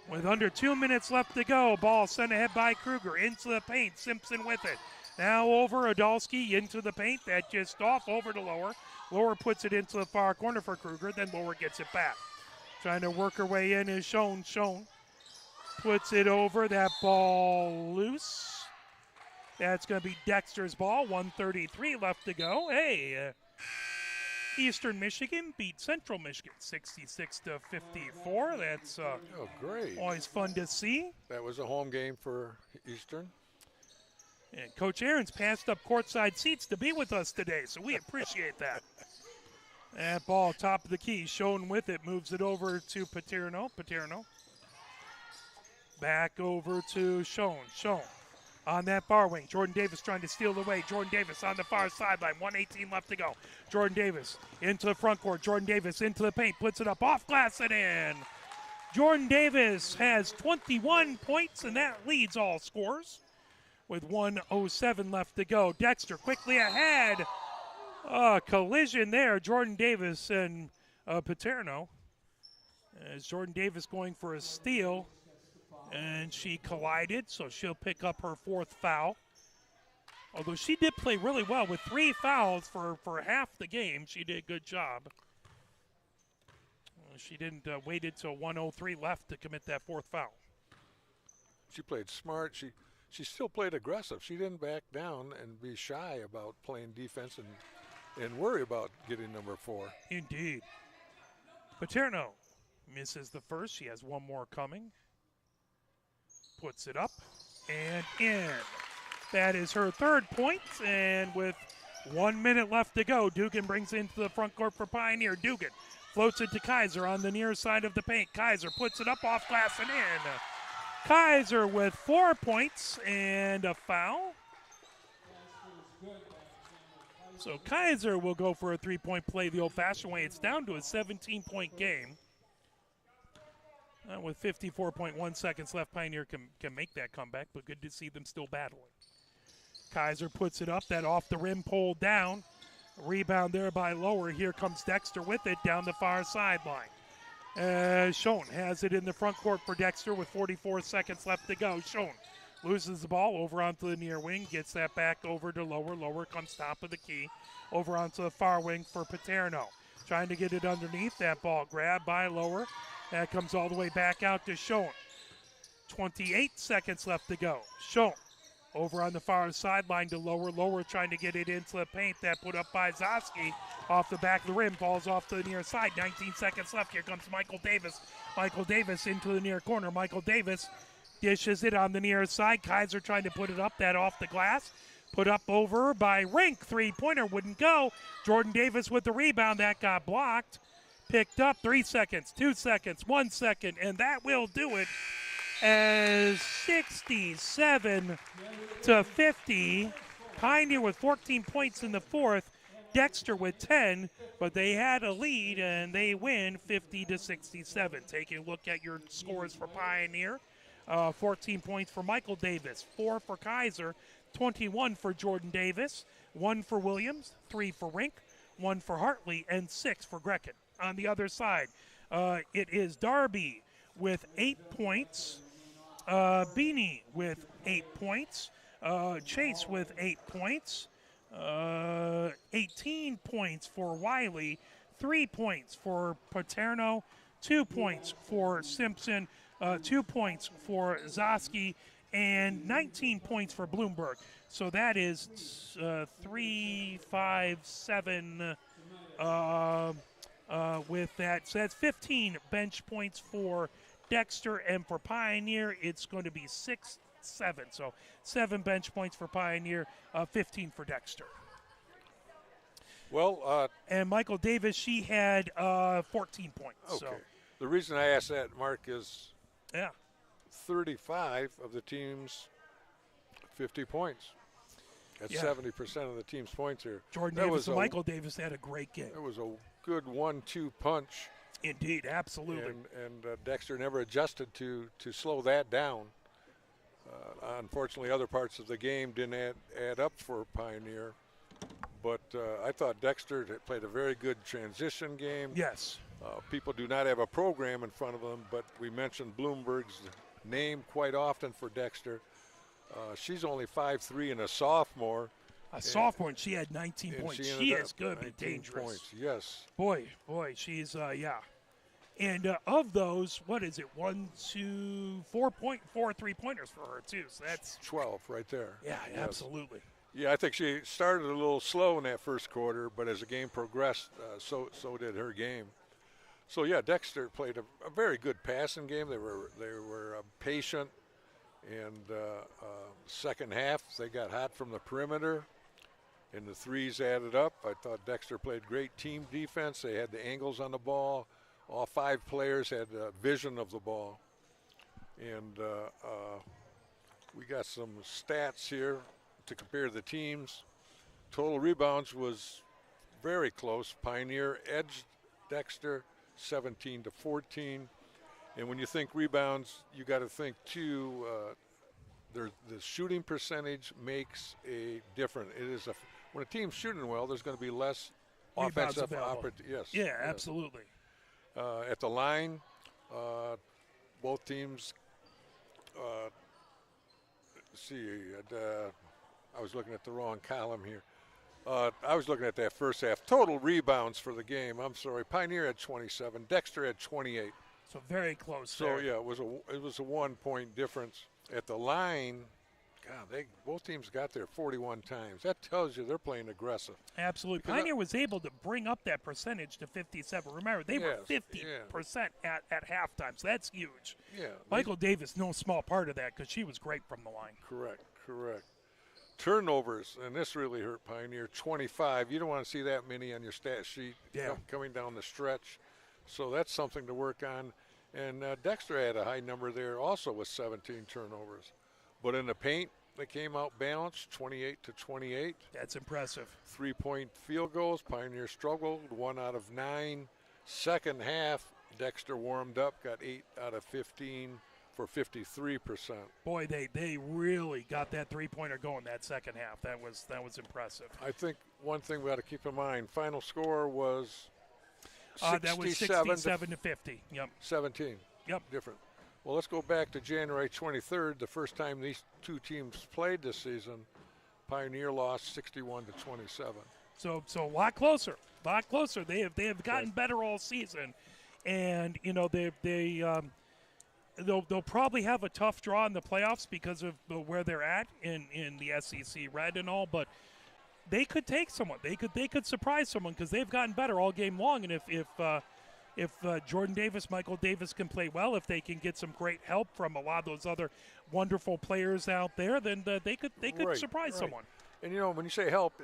With under 2 minutes left to go, ball sent ahead by Kruger. Into the paint, Simpson with it. Now over Adolski into the paint. That just off over to Lower. Lower puts it into the far corner for Kruger. Then Lower gets it back. Trying to work her way in is Schoen. Schoen puts it over. That ball loose. That's going to be Dexter's ball. 1:33 left to go. Hey, Eastern Michigan beat Central Michigan 66-54. That's great. Always fun to see. That was a home game for Eastern. And Coach Aaron's passed up courtside seats to be with us today, so we appreciate that. That ball top of the key. Schoen with it. Moves it over to Paterno. Paterno. Back over to Schoen. Schoen on that far wing. Jordan Davis trying to steal away. Jordan Davis on the far sideline. 1:18 left to go. Jordan Davis into the front court. Jordan Davis into the paint. Puts it up off glass and in. Jordan Davis has 21 points, and that leads all scores with 1:07 left to go. Dexter quickly ahead. Collision there, Jordan Davis and Paterno. As Jordan Davis going for a steal, and she collided, so she'll pick up her 4th foul. Although she did play really well with 3 fouls for half the game. She did a good job. She didn't wait until 1:03 left to commit that 4th foul. She played smart. She still played aggressive. She didn't back down and be shy about playing defense and worry about getting number 4. Indeed. Paterno misses the first. She has one more coming. Puts it up and in. That is her 3rd point, and with 1 minute left to go, Dugan brings it into the front court for Pioneer. Dugan floats it to Kaiser on the near side of the paint. Kaiser puts it up off glass and in. Kaiser with 4 points and a foul. So Kaiser will go for a 3-point play the old-fashioned way. It's down to a 17-point game. With 54.1 seconds left, Pioneer can make that comeback, but good to see them still battling. Kaiser puts it up, that off the rim pulled down. Rebound there by Lower. Here comes Dexter with it down the far sideline. Schoen has it in the front court for Dexter with 44 seconds left to go. Schoen loses the ball over onto the near wing, gets that back over to Lower. Lower comes top of the key over onto the far wing for Paterno. Trying to get it underneath. That ball grabbed by Lower. That comes all the way back out to Schoen. 28 seconds left to go. Schoen over on the far sideline to Lower. Lower trying to get it into the paint. That put up by Zoski off the back of the rim. Falls off to the near side. 19 seconds left. Here comes Michael Davis. Michael Davis into the near corner. Michael Davis dishes it on the near side. Kaiser trying to put it up. That off the glass. Put up over by Rink. 3-pointer wouldn't go. Jordan Davis with the rebound. That got blocked. Picked up. 3 seconds. 2 seconds. 1 second. And that will do it. As 67-50, Pioneer with 14 points in the 4th, Dexter with 10, but they had a lead and they win 50-67. Taking a look at your scores for Pioneer, 14 points for Michael Davis, 4 for Kaiser, 21 for Jordan Davis, 1 for Williams, 3 for Rink, 1 for Hartley, and 6 for Grecken. On the other side, it is Darby with 8 points. Beanie with 8 points. Chase with 8 points. 18 points for Wiley. 3 points for Paterno. 2 points for Simpson. 2 points for Zoski. And 19 points for Bloomberg. So that is 3, 5, 7 with that. So that's 15 bench points for Dexter, and for Pioneer, it's going to be 6, 7. So 7 bench points for Pioneer, 15 for Dexter. Well, and Michael Davis, she had 14 points. Okay. So. The reason I asked that, Mark, is 35 of the team's 50 points. That's 70% of the team's points here. Jordan Davis and Michael Davis had a great game. It was a good 1-2 punch. Indeed, absolutely. And Dexter never adjusted to slow that down. Unfortunately, other parts of the game didn't add up for Pioneer. But I thought Dexter played a very good transition game. Yes. People do not have a program in front of them, but we mentioned Bloomberg's name quite often for Dexter. She's only 5'3" and a sophomore. Sophomore, and she had 19 points. She is going to be dangerous. Points, yes. Boy, she's, And of those, what is it? 1, 2, 4 3-pointers for her, too. So that's 12 right there. Yeah, yes. Absolutely. Yeah, I think she started a little slow in that first quarter, but as the game progressed, so did her game. So, yeah, Dexter played a very good passing game. They were patient. And second half, they got hot from the perimeter, and the threes added up. I thought Dexter played great team defense. They had the angles on the ball. All 5 players had vision of the ball. And we got some stats here to compare the teams. Total rebounds was very close. Pioneer edged Dexter 17-14. And when you think rebounds, you got to think too. The shooting percentage makes a difference. It is when a team's shooting well, there's going to be less Rebounds offensive available. opportunity. Yes. Yeah, yes. absolutely. At the line, both teams. Let's see, I was looking at the wrong column here. I was looking at that first half. Total rebounds for the game. I'm sorry. Pioneer had 27. Dexter had 28. So very close. So there. yeah, it was a 1 point difference. At the line, God, both teams got there 41 times. That tells you they're playing aggressive. Absolutely. Because Pioneer was able to bring up that percentage to 57. Remember, they were 50% at halftime, so that's huge. Yeah. Michael Davis, no small part of that because she was great from the line. Correct. Turnovers, and this really hurt Pioneer, 25. You don't want to see that many on your stat sheet coming down the stretch. So that's something to work on. And Dexter had a high number there also with 17 turnovers. But in the paint, they came out balanced, 28-28. That's impressive. 3-point field goals. Pioneer struggled, 1 out of 9. Second half, Dexter warmed up, got 8 out of 15 for 53%. Boy, they really got that three-pointer going that second half. That was impressive. I think one thing we got to keep in mind, final score was 67 to 50. Yep. 17. Yep. Different. Well, let's go back to January 23rd, the first time these two teams played this season. Pioneer lost 61 to 27. So a lot closer. They have gotten better all season, and they'll probably have a tough draw in the playoffs because of where they're at in the SEC Red and all, but they could take someone. They could surprise someone because they've gotten better all game long. And if Jordan Davis, Michael Davis can play well, if they can get some great help from a lot of those other wonderful players out there, then they could surprise someone. And when you say help,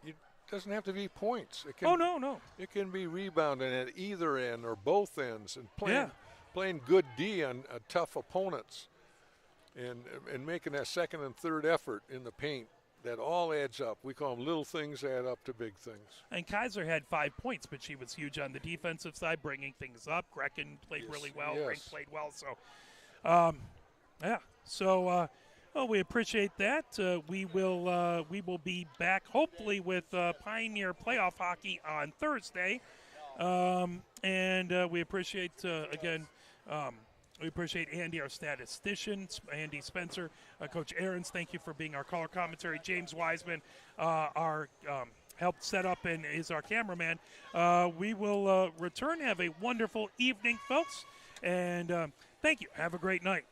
it doesn't have to be points. It can, no. It can be rebounding at either end or both ends and playing good D on tough opponents, and making that second and third effort in the paint. That all adds up. We call them little things add up to big things. And Kaiser had 5 points, but she was huge on the defensive side, bringing things up. Grecken played really well. Yes. Rink played well. So, we appreciate that. We will be back hopefully with Pioneer playoff hockey on Thursday, and we appreciate again. We appreciate Andy, our statistician, Andy Spencer, Coach Ahrens. Thank you for being our color commentary. James Wiseman, our helped set up and is our cameraman. We will return. Have a wonderful evening, folks, and thank you. Have a great night.